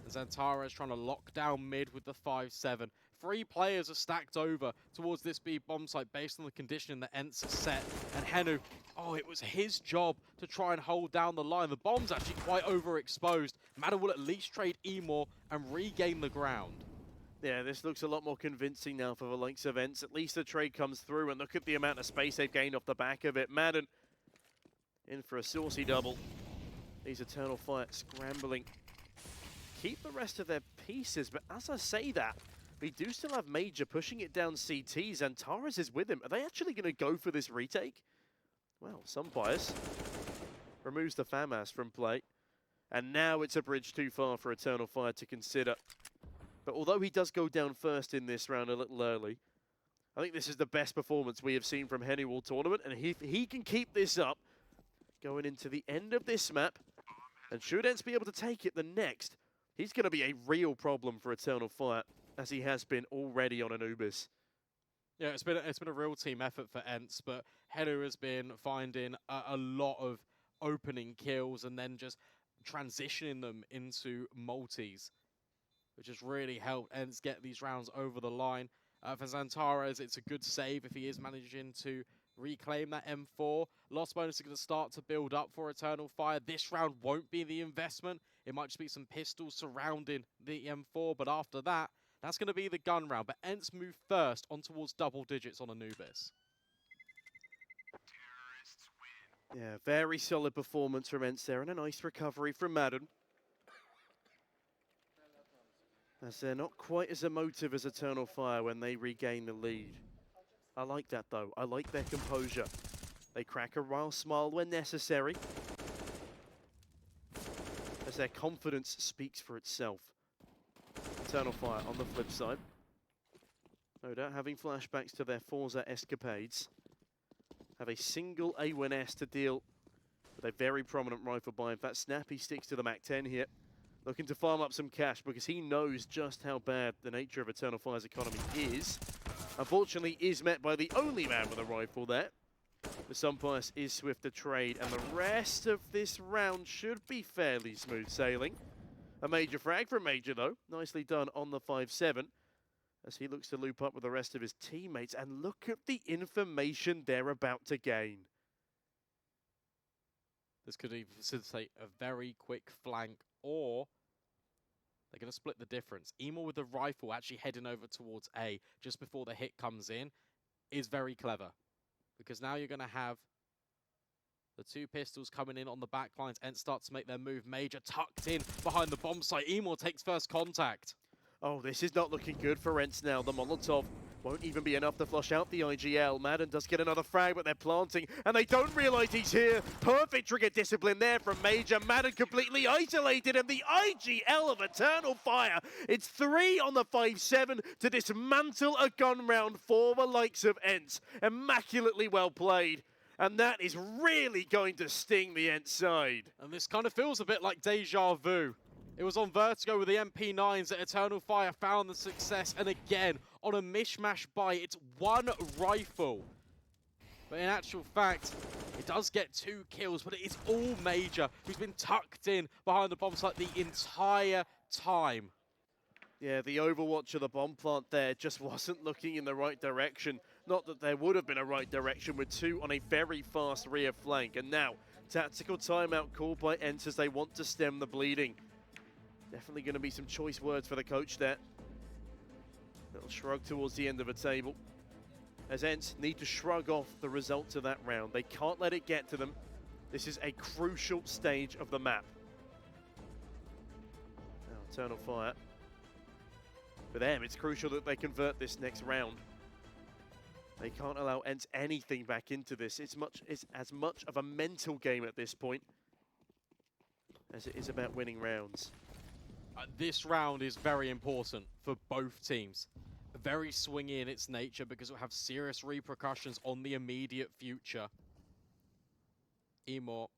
And Xantares trying to lock down mid with the 5-7. 3 players are stacked over towards this B bomb site based on the conditioning that ENCE has set. And Henu, oh, it was his job to try and hold down the line. The bomb's actually quite overexposed. Madden will at least trade Emor and regain the ground. Yeah, this looks a lot more convincing now for the likes of ENCE. At least the trade comes through, and look at the amount of space they've gained off the back of it. Madden in for a saucy double. These Eternal Fire scrambling. Keep the rest of their pieces, but as I say that, we do still have Major pushing it down CTs, and Taras is with him. Are they actually going to go for this retake? Well, Sampires removes the FAMAS from play, and now it's a bridge too far for Eternal Fire to consider. But although he does go down first in this round a little early, I think this is the best performance we have seen from Henu all tournament. And if he can keep this up going into the end of this map, and should ENCE be able to take it the next, he's going to be a real problem for Eternal Fire, as he has been already on Anubis. Yeah, it's been a real team effort for ENCE, but Henu has been finding a lot of opening kills and then just transitioning them into multis, which has really helped ENCE get these rounds over the line. For Xantares, it's a good save if he is managing to reclaim that M4. Loss bonus is going to start to build up for Eternal Fire. This round won't be the investment. It might just be some pistols surrounding the M4, but after that, that's going to be the gun round. But ENCE move first on towards double digits on Anubis. Yeah, very solid performance from ENCE there, and a nice recovery from Madden. As they're not quite as emotive as Eternal Fire when they regain the lead. I like that though, I like their composure. They crack a wild smile when necessary, as their confidence speaks for itself. Eternal Fire on the flip side, no doubt having flashbacks to their Forza escapades. Have a single A1S to deal with a very prominent rifle buy. In fact, Snappy sticks to the MAC-10 here, looking to farm up some cash because he knows just how bad the nature of Eternal Fire's economy is. Unfortunately, is met by the only man with a rifle there. The Sunpius is swift to trade, and the rest of this round should be fairly smooth sailing. A major frag from Major, though. Nicely done on the 5-7, as he looks to loop up with the rest of his teammates. And look at the information they're about to gain. This could even facilitate a very quick flank, or they're going to split the difference. Emo with the rifle actually heading over towards A just before the hit comes in is very clever, because now you're going to have the two pistols coming in on the back lines and start to make their move. Major tucked in behind the bomb site. Emo takes first contact. Oh, this is not looking good for ENCE now. The Molotov won't even be enough to flush out the IGL. Madden does get another frag, but they're planting, and they don't realize he's here. Perfect trigger discipline there from Major. Madden completely isolated, and the IGL of Eternal Fire. It's 3 on the 5-7 to dismantle a gun round for the likes of ENCE. Immaculately well played. And that is really going to sting the ENCE side. And this kind of feels a bit like deja vu. It was on Vertigo with the MP9s that Eternal Fire found the success, and again, on a mishmash buy, it's one rifle. But in actual fact, it does get 2 kills, but it is all Major, who's been tucked in behind the bomb site the entire time. Yeah, the overwatch of the bomb plant there just wasn't looking in the right direction. Not that there would have been a right direction with 2 on a very fast rear flank. And now, tactical timeout called by ENCE as they want to stem the bleeding. Definitely going to be some choice words for the coach there. Little shrug towards the end of the table, as ENCE need to shrug off the results of that round. They can't let it get to them. This is a crucial stage of the map. Now, Eternal Fire. For them, it's crucial that they convert this next round. They can't allow ENCE anything back into this. It's as much of a mental game at this point as it is about winning rounds. This round is very important for both teams. Very swingy in its nature because it will have serious repercussions on the immediate future. Emo,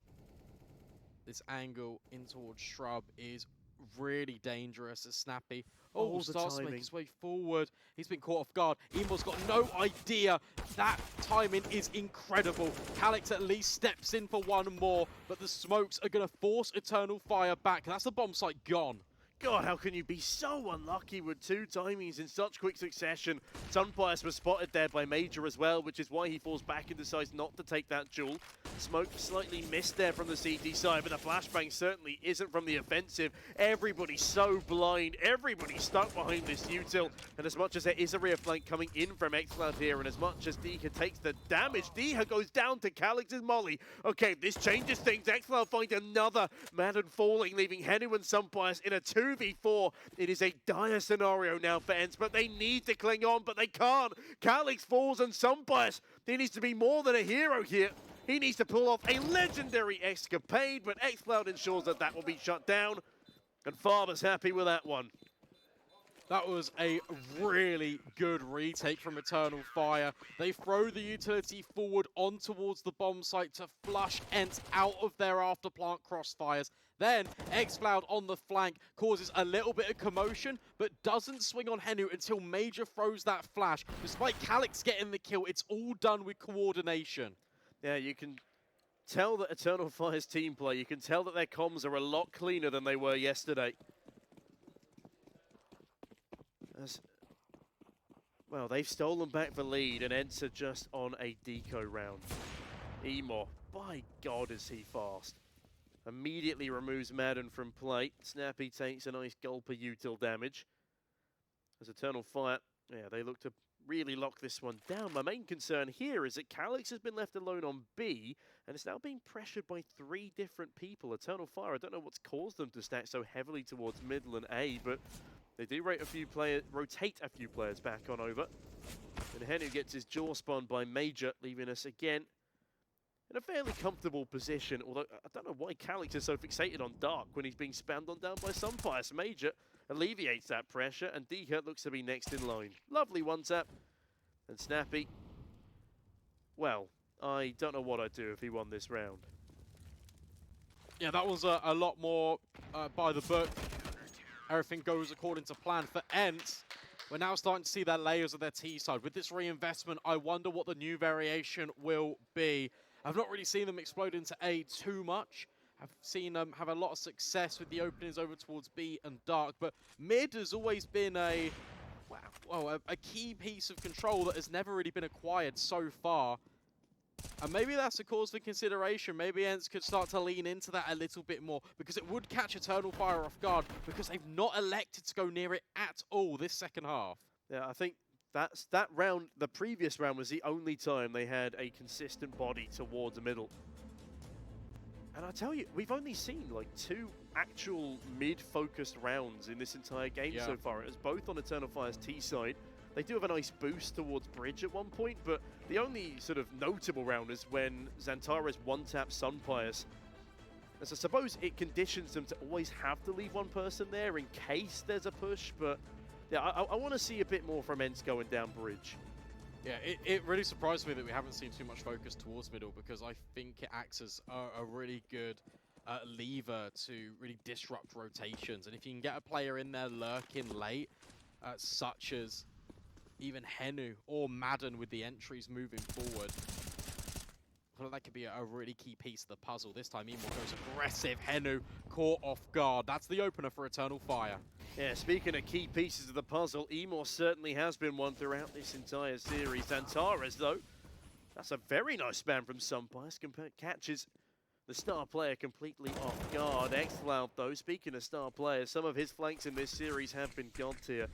this angle in towards Shrub is really dangerous as Snappy. Oh, starts to make his way forward. He's been caught off guard. Emo's got no idea. That timing is incredible. Calyx at least steps in for one more, but the smokes are going to force Eternal Fire back. That's the bomb site gone. God, how can you be so unlucky with 2 timings in such quick succession? Sunpius was spotted there by Major as well, which is why he falls back and decides not to take that duel. Smoke slightly missed there from the CT side, but the flashbang certainly isn't from the offensive. Everybody's so blind, everybody's stuck behind this util, and as much as there is a rear flank coming in from xCloud here, and as much as Deha takes the damage, Deha goes down to Calyx's molly. Okay, this changes things. xCloud find another Madden falling, leaving Henu and Sunpius in a 2v4. It is a dire scenario now for ENCE, but they need to cling on, but they can't. Calyx falls, and Sunpius, he needs to be more than a hero here. He needs to pull off a legendary escapade, but xCloud ensures that that will be shut down, and Farmer's happy with that one. That was a really good retake from Eternal Fire. They throw the utility forward on towards the bomb site to flush ENCE out of their after-plant crossfires. Then, xCloud on the flank causes a little bit of commotion, but doesn't swing on Henu until Major throws that flash. Despite Calyx getting the kill, it's all done with coordination. Yeah, you can tell that Eternal Fire's team play, you can tell that their comms are a lot cleaner than they were yesterday. Well, they've stolen back the lead, and ENCE are just on a deco round. Emor, by God, is he fast. Immediately removes Madden from play. Snappy takes a nice gulp of util damage. As Eternal Fire, yeah, they look to really lock this one down. My main concern here is that Calix has been left alone on B, and it's now being pressured by 3 different people. Eternal Fire, I don't know what's caused them to stack so heavily towards middle and A, but they do rotate a few players back on over. And Henu gets his jaw spun by Major, leaving us again in a fairly comfortable position, although I don't know why Calix is so fixated on Dark when he's being spammed on down by Sunfire. So Major alleviates that pressure, and Deha looks to be next in line. Lovely one-tap. And Snappy, well, I don't know what I'd do if he won this round. Yeah, that was a lot more by the book. Everything goes according to plan for ENCE. We're now starting to see their layers of their T side. With this reinvestment, I wonder what the new variation will be. I've not really seen them explode into A too much. I've seen them have a lot of success with the openings over towards B and Dark, but mid has always been a key piece of control that has never really been acquired so far. And maybe that's a cause for consideration. Maybe ENCE could start to lean into that a little bit more, because it would catch Eternal Fire off guard, because they've not elected to go near it at all this second half. Yeah, I think that round, the previous round, was the only time they had a consistent body towards the middle. And I tell you, we've only seen like 2 actual mid-focused rounds in this entire game so far. It was both on Eternal Fire's T side. They do have a nice boost towards Bridge at one point, but the only sort of notable round is when Xantares one-tap Sunpius. As I suppose it conditions them to always have to leave one person there in case there's a push, but yeah, I want to see a bit more from ENCE going down Bridge. Yeah, it really surprised me that we haven't seen too much focus towards middle, because I think it acts as a really good lever to really disrupt rotations. And if you can get a player in there lurking late, such as even Henu or Madden with the entries moving forward, I feel like that could be a really key piece of the puzzle. This time, Emor goes aggressive. Henu caught off guard. That's the opener for Eternal Fire. Yeah, speaking of key pieces of the puzzle, Emor certainly has been one throughout this entire series. Xantares, though, that's a very nice spam from Sunpius. Catches the star player completely off guard. Xloud, though, speaking of star players, some of his flanks in this series have been god tier.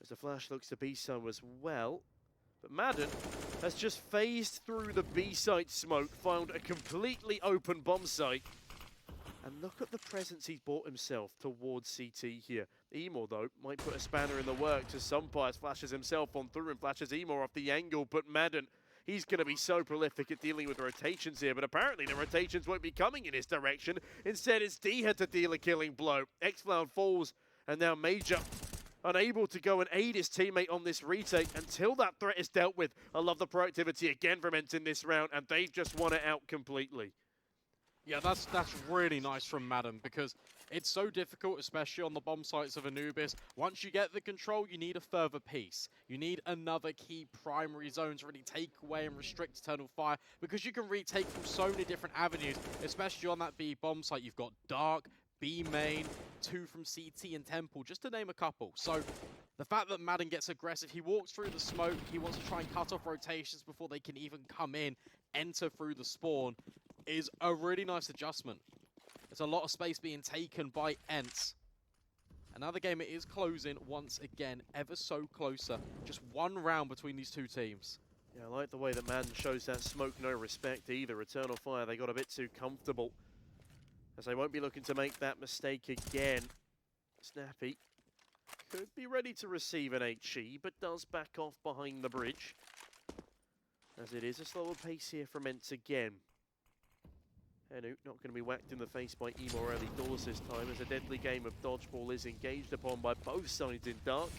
As the flash looks to be so as well. But Madden has just phased through the B site smoke, found a completely open bomb site. And look at the presence he's brought himself towards CT here. Emor, though, might put a spanner in the works as Sunpius flashes himself on through and flashes Emor off the angle. But Madden, he's going to be so prolific at dealing with the rotations here. But apparently the rotations won't be coming in his direction. Instead, it's Deha to deal a killing blow. Xloud falls, and now Major unable to go and aid his teammate on this retake until that threat is dealt with. I love the proactivity again from ENCE in this round, and they've just won it out completely. Yeah, that's really nice from Madden, because it's so difficult, especially on the bomb sites of Anubis. Once you get the control, you need a further piece. You need another key primary zone to really take away and restrict Eternal Fire, because you can retake from so many different avenues, especially on that B bomb site. You've got Dark, B main, 2 from CT and Temple, just to name a couple. So the fact that Madden gets aggressive, he walks through the smoke, he wants to try and cut off rotations before they can even come in, enter through the spawn, is a really nice adjustment. There's a lot of space being taken by ENCE. And now the game, it is closing once again, ever so closer. Just one round between these two teams. Yeah, I like the way that Madden shows that smoke no respect either. Eternal Fire, they got a bit too comfortable, as they won't be looking to make that mistake again. Snappy could be ready to receive an HE, but does back off behind the bridge, as it is a slower pace here from ENCE again. Henu not going to be whacked in the face by Emor early doors this time, as a deadly game of dodgeball is engaged upon by both sides in Dark.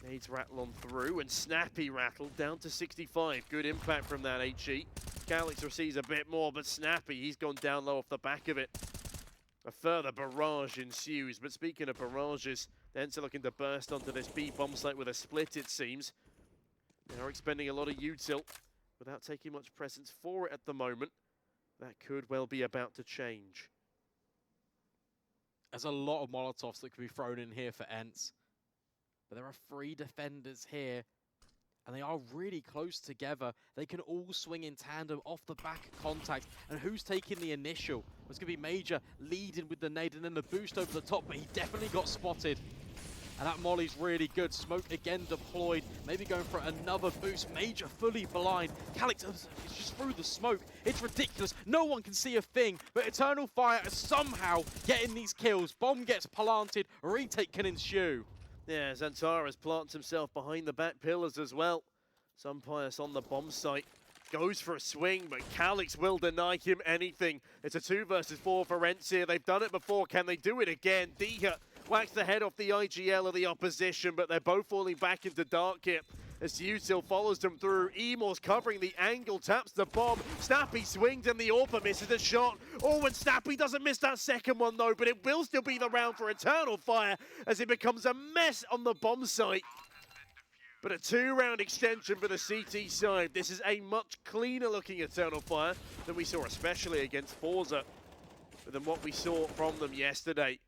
Nades rattle on through, and Snappy rattled down to 65. Good impact from that HE. Calix receives a bit more, but Snappy, he's gone down low off the back of it. A further barrage ensues, but speaking of barrages, ENCE are looking to burst onto this B bomb site with a split, it seems. They are expending a lot of util without taking much presence for it at the moment. That could well be about to change. There's a lot of Molotovs that could be thrown in here for ENCE. But there are 3 defenders here. and they are really close together. They can all swing in tandem off the back contact. And who's taking the initial? It's going to be Major leading with the nade and then the boost over the top, but he definitely got spotted. And that molly's really good. Smoke again deployed. Maybe going for another boost. Major fully blind. Calix is just through the smoke. It's ridiculous. No one can see a thing. But Eternal Fire is somehow getting these kills. Bomb gets planted. Retake can ensue. Yeah, Xantares plants himself behind the back pillars as well. Sunpius on the bomb site. Goes for a swing, but Calix will deny him anything. It's a 2 versus 4 for ENCE here. They've done it before. Can they do it again? Diha whacks the head off the IGL of the opposition, but they're both falling back into dark hip as Util follows them through. Emor's covering the angle, taps the bomb. Snappy swings and the AWPer misses a shot. Oh, and Snappy doesn't miss that second one though, but it will still be the round for Eternal Fire as it becomes a mess on the bomb site. But a 2-round extension for the CT side. This is a much cleaner looking Eternal Fire than we saw, especially against Forza, than what we saw from them yesterday.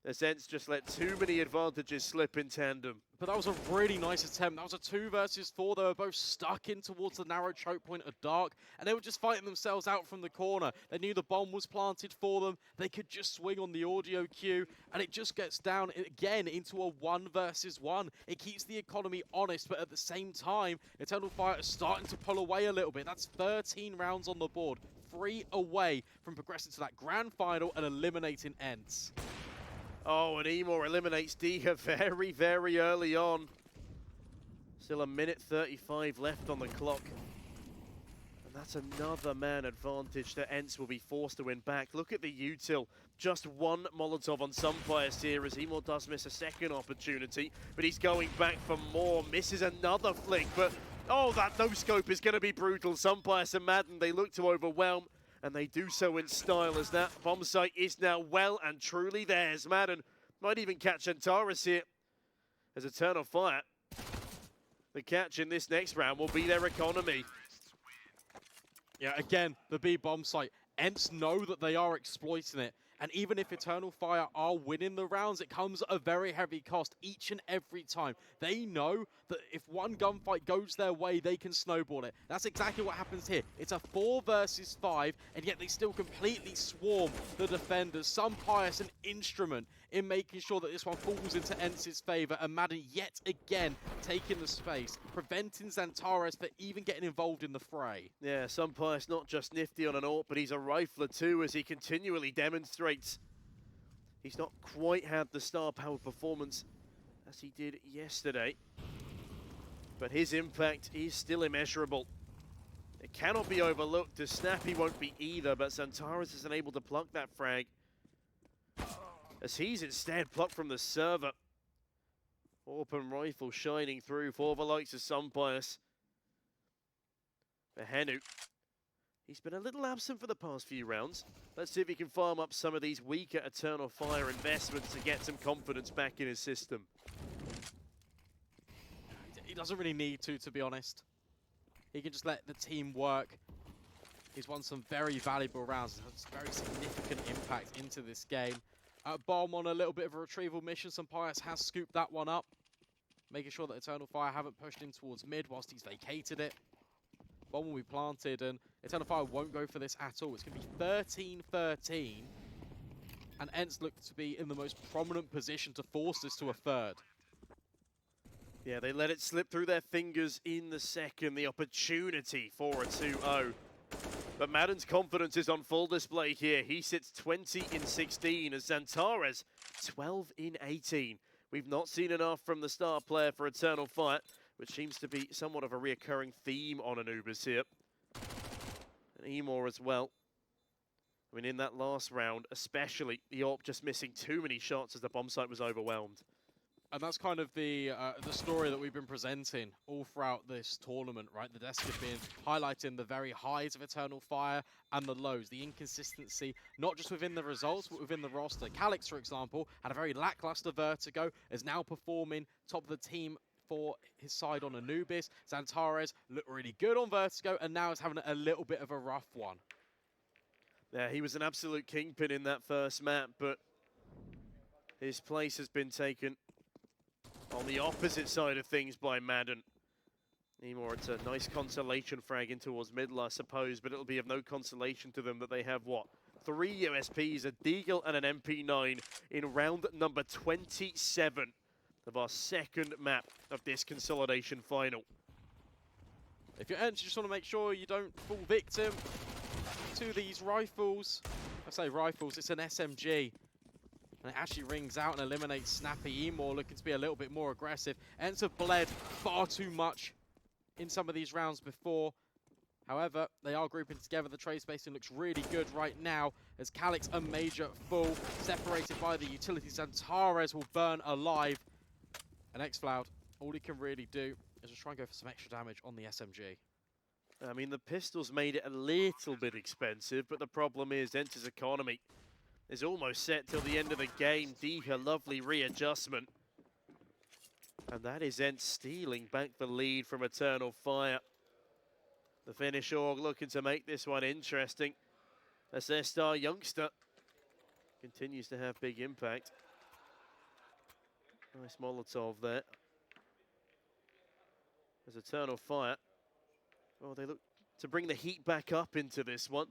ENCE just let too many advantages slip in tandem. But that was a really nice attempt. That was a 2 versus 4. They were both stuck in towards the narrow choke point of dark, and they were just fighting themselves out from the corner. They knew the bomb was planted for them. They could just swing on the audio cue, and it just gets down again into a 1 versus 1. It keeps the economy honest, but at the same time, Eternal Fire is starting to pull away a little bit. That's 13 rounds on the board, 3 away from progressing to that grand final and eliminating ENCE. Oh, and Emor eliminates Diha very, very early on. Still a minute 35 left on the clock. And that's another man advantage that ENCE will be forced to win back. Look at the Util. Just 1 Molotov on Sunpius here as Emor does miss a second opportunity. But he's going back for more. Misses another flick. But, oh, that no-scope is going to be brutal. Sunpius and Madden, they look to overwhelm. And they do so in style as that bomb site is now well and truly theirs. Madden might even catch Xantares here as Eternal Fire. The catch in this next round will be their economy. Yeah, again, the B bomb site. ENCE know that they are exploiting it. And even if Eternal Fire are winning the rounds, it comes at a very heavy cost each and every time. They know that if one gunfight goes their way, they can snowball it. That's exactly what happens here. It's a 4 versus 5, and yet they still completely swarm the defenders. Sunpius an instrument in making sure that this one falls into ENCE's favor, and Madden yet again taking the space, preventing Xantares for even getting involved in the fray. Yeah, Sunpius not just nifty on an AWP, but he's a rifler too, as he continually demonstrates. He's not quite had the star power performance as he did yesterday, but his impact is still immeasurable. It cannot be overlooked, as Snappy won't be either, but Xantares isn't able to pluck that frag, as he's instead plucked from the server. Open rifle shining through for the likes of Sunpius. For Henu, he's been a little absent for the past few rounds. Let's see if he can farm up some of these weaker Eternal Fire investments to get some confidence back in his system. He doesn't really need to be honest. He can just let the team work. He's won some very valuable rounds. It's very significant impact into this game. Bomb on a little bit of a retrieval mission. Sunpius has scooped that one up, making sure that Eternal Fire haven't pushed in towards mid whilst he's vacated it. Bomb will be planted, and Eternal Fire won't go for this at all. It's going to be 13-13, and ENCE look to be in the most prominent position to force this to a 3rd. Yeah, they let it slip through their fingers in the second, the opportunity for a 2-0. But Madden's confidence is on full display here. He sits 20-16 as Xantares 12-18. We've not seen enough from the star player for Eternal Fire, which seems to be somewhat of a reoccurring theme on Anubis here. And Emor as well. I mean, in that last round, especially, the AWP just missing too many shots as the bomb site was overwhelmed. And that's kind of the story that we've been presenting all throughout this tournament, right? The desk has been highlighting the very highs of Eternal Fire and the lows, the inconsistency, not just within the results, but within the roster. Calix, for example, had a very lackluster Vertigo, is now performing top of the team for his side on Anubis. Xantares looked really good on Vertigo, and now is having a little bit of a rough one. Yeah, he was an absolute kingpin in that first map, but his place has been taken on the opposite side of things by Madden. Anymore, it's a nice consolation frag in towards middle, I suppose, but it'll be of no consolation to them that they have, what, 3 USPs, a Deagle and an MP9 in round number 27 of our second map of this consolidation final. If you're ENCE, you just want to make sure you don't fall victim to these rifles. I say rifles, it's an SMG. And it actually rings out and eliminates Snappy. Emor looking to be a little bit more aggressive. ENCE have bled far too much in some of these rounds before. However, they are grouping together. The trade spacing looks really good right now as Calix a major full, separated by the utility. Zantares will burn alive. And xFloud, all he can really do is just try and go for some extra damage on the SMG. I mean, the pistols made it a little bit expensive, but the problem is ENCE's economy is almost set till the end of the game. Diha, lovely readjustment. And that is ENCE stealing back the lead from Eternal Fire. The Finnish org looking to make this one interesting, as their star youngster continues to have big impact. Nice Molotov there. As Eternal Fire, well, they look to bring the heat back up into this one,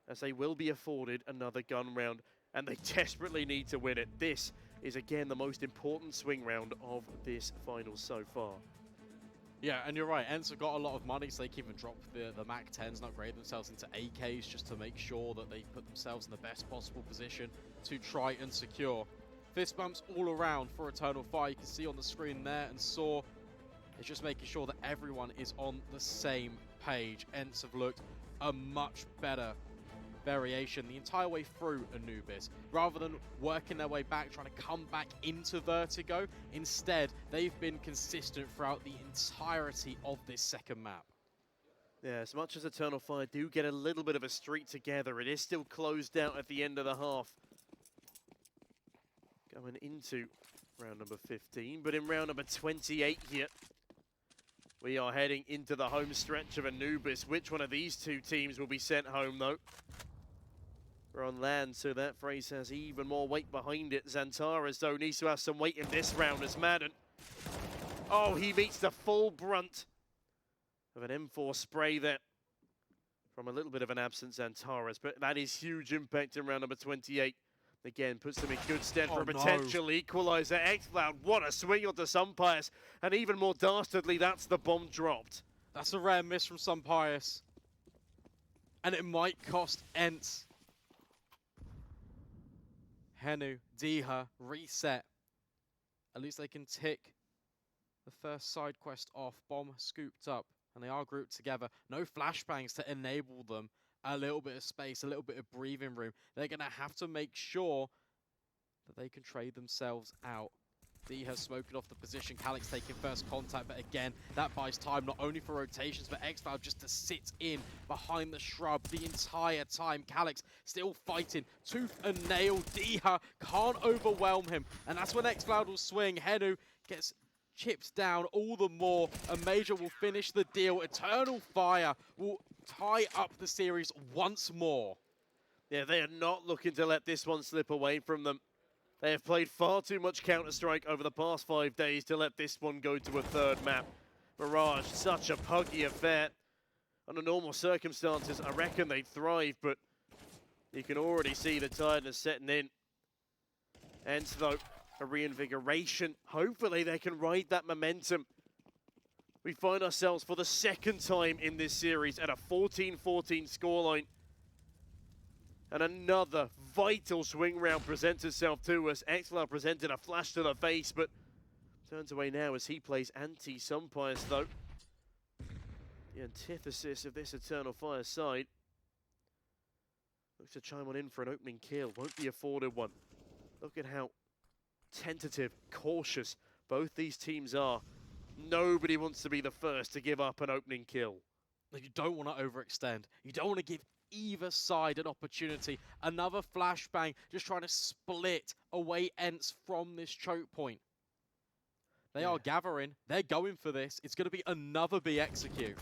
as they will be afforded another gun round, and they desperately need to win it. This is, again, the most important swing round of this final so far. Yeah, and you're right, ENCE have got a lot of money, so they can even drop the MAC-10s and upgrade themselves into AKs just to make sure that they put themselves in the best possible position to try and secure. Fist bumps all around for Eternal Fire. You can see on the screen there, and Saw is just making sure that everyone is on the same page. ENCE have looked a much better variation the entire way through Anubis. Rather than working their way back, trying to come back into Vertigo, instead, they've been consistent throughout the entirety of this second map. Yeah, as much as Eternal Fire do get a little bit of a streak together, it is still closed out at the end of the half. Going into round number 15, but in round number 28 here, we are heading into the home stretch of Anubis. Which one of these two teams will be sent home, though? We're on land, so that phrase has even more weight behind it. Zantares, though, needs to have some weight in this round as Madden. Oh, he meets the full brunt of an M4 spray there from a little bit of an absent Zantares, but that is huge impact in round number 28. Again, puts them in good stead for a potential equalizer. xFloud, what a swing onto Sunpius. And even more dastardly, that's the bomb dropped. That's a rare miss from Sunpius. And it might cost ENCE. Henu, Diha, reset. At least they can tick the first side quest off. Bomb scooped up, and they are grouped together. No flashbangs to enable them a little bit of space, a little bit of breathing room. They're going to have to make sure that they can trade themselves out. Diha smoking off the position. Calix taking first contact, but again, that buys time not only for rotations, but xFloud just to sit in behind the shrub the entire time. Calix still fighting tooth and nail. Diha can't overwhelm him, and that's when xFloud will swing. Henu gets chips down all the more, and Major will finish the deal. Eternal Fire will tie up the series once more. Yeah, they are not looking to let this one slip away from them. They have played far too much Counter-Strike over the past 5 days to let this one go to a third map. Mirage, such a puggy affair. Under normal circumstances, I reckon they'd thrive, but you can already see the tiredness setting in. ENCE, though, a reinvigoration. Hopefully they can ride that momentum. We find ourselves for the second time in this series at a 14-14 scoreline. And another vital swing round presents itself to us. xFloud presented a flash to the face, but turns away now as he plays anti-Sunpius, though. The antithesis of this Eternal Fire side. Looks to chime on in for an opening kill. Won't be afforded one. Look at how tentative, cautious both these teams are. Nobody wants to be the first to give up an opening kill. You don't want to overextend. You don't want to give either side an opportunity. Another flashbang, just trying to split away ENCE from this choke point. They are gathering. They're going for this. It's going to be another B execute.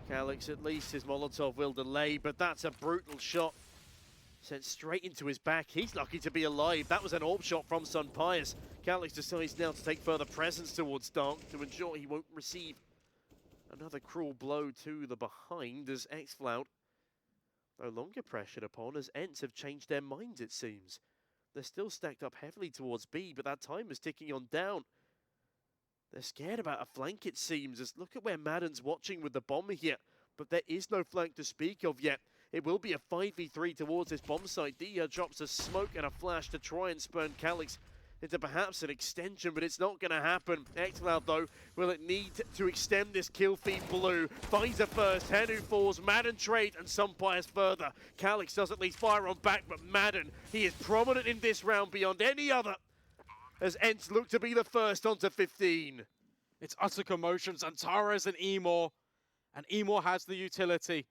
Calix, at least his Molotov will delay, but that's a brutal shot. Sent straight into his back. He's lucky to be alive. That was an AWP shot from Sunpius. Calix decides now to take further presence towards Dark to ensure he won't receive Another cruel blow to the behind as xFlout no longer pressured upon, as ENCE have changed their minds, it seems. They're still stacked up heavily towards B, but that time is ticking on down. They're scared about a flank, it seems, as look at where Madden's watching with the bomber here, but there is no flank to speak of yet. It will be a 5v3 towards this bomb site. Dia drops a smoke and a flash to try and spurn Calix into perhaps an extension, but it's not going to happen. xFlout, though, will it need to extend this kill feed blue. Pfizer first, Henu falls, Madden trade, and Sumpires further. Calix does at least fire on back, but Madden, he is prominent in this round beyond any other, as ENCE look to be the first onto 15. It's utter commotion. Xantares and Emor. And Emor has the utility.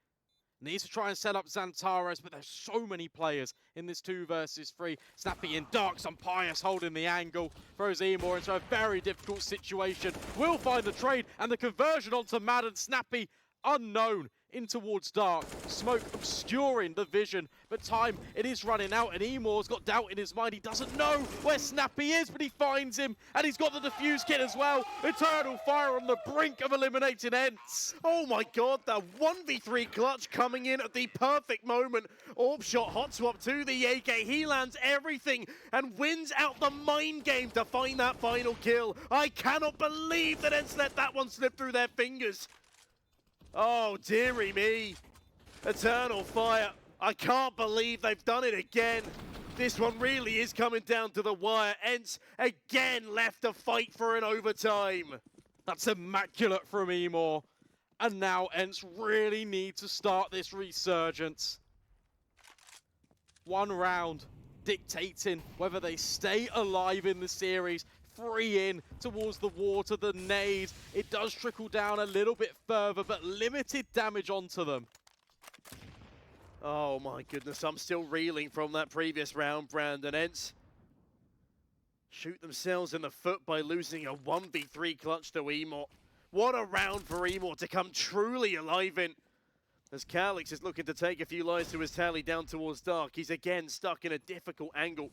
Needs to try and set up Xantares, but there's so many players in this 2 versus 3. Snappy in dark, Sumpires holding the angle. Throws Emor into a very difficult situation. Will find the trade and the conversion onto Madden. Snappy, unknown, in towards dark. Smoke obscuring the vision, but time, it is running out, and Emor's got doubt in his mind. He doesn't know where Snappy is, but he finds him, and he's got the defuse kit as well. Eternal Fire on the brink of eliminating ENCE. Oh my god, the 1v3 clutch coming in at the perfect moment. Orb shot, hot swap to the AK. He lands everything and wins out the mind game to find that final kill. I cannot believe that ENCE let that one slip through their fingers. Oh, dearie me. Eternal Fire. I can't believe they've done it again. This one really is coming down to the wire. ENCE again left to fight for an overtime. That's immaculate from Emor. And now ENCE really need to start this resurgence. One round dictating whether they stay alive in the series. 3 in towards the water, the nade. It does trickle down a little bit further, but limited damage onto them. Oh my goodness, I'm still reeling from that previous round, Brandon. ENCE shoot themselves in the foot by losing a 1v3 clutch to Emor. What a round for Emor to come truly alive in. As Calix is looking to take a few lives to his tally down towards dark, he's again stuck in a difficult angle.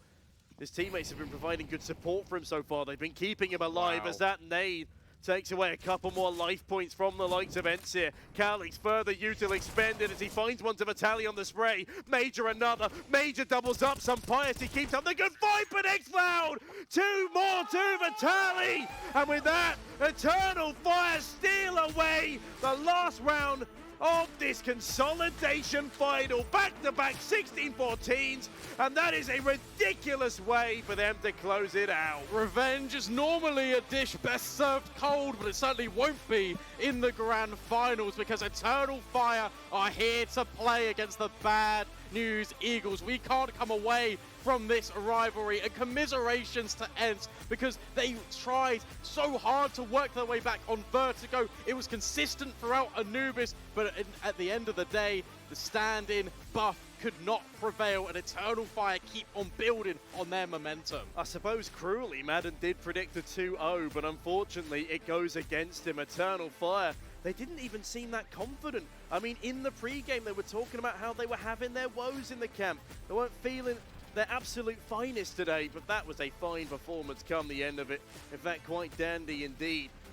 His teammates have been providing good support for him so far. They've been keeping him alive as that nade takes away a couple more life points from the likes of ENCE here. Calix further util expended as he finds one to Vitaly on the spray. Major another. Major doubles up. Sumpires he keeps up the good fight, but xFlout! 2 more to Vitaly! And with that, Eternal Fire steal away the last round of this consolidation final. Back-to-back 16-14s, and that is a ridiculous way for them to close it out. Revenge is normally a dish best served cold, but it certainly won't be in the grand finals, because Eternal Fire are here to play against the Bad News Eagles. We can't come away from this rivalry, and commiserations to ENCE, because they tried so hard to work their way back on Vertigo. It was consistent throughout Anubis, but at the end of the day, the stand-in buff could not prevail, and Eternal Fire keep on building on their momentum. I suppose cruelly, Madden did predict a 2-0, but unfortunately it goes against him. Eternal Fire, they didn't even seem that confident. I mean, in the pre-game, they were talking about how they were having their woes in the camp. They weren't feeling their absolute finest today, but that was a fine performance come the end of it. In fact, quite dandy indeed.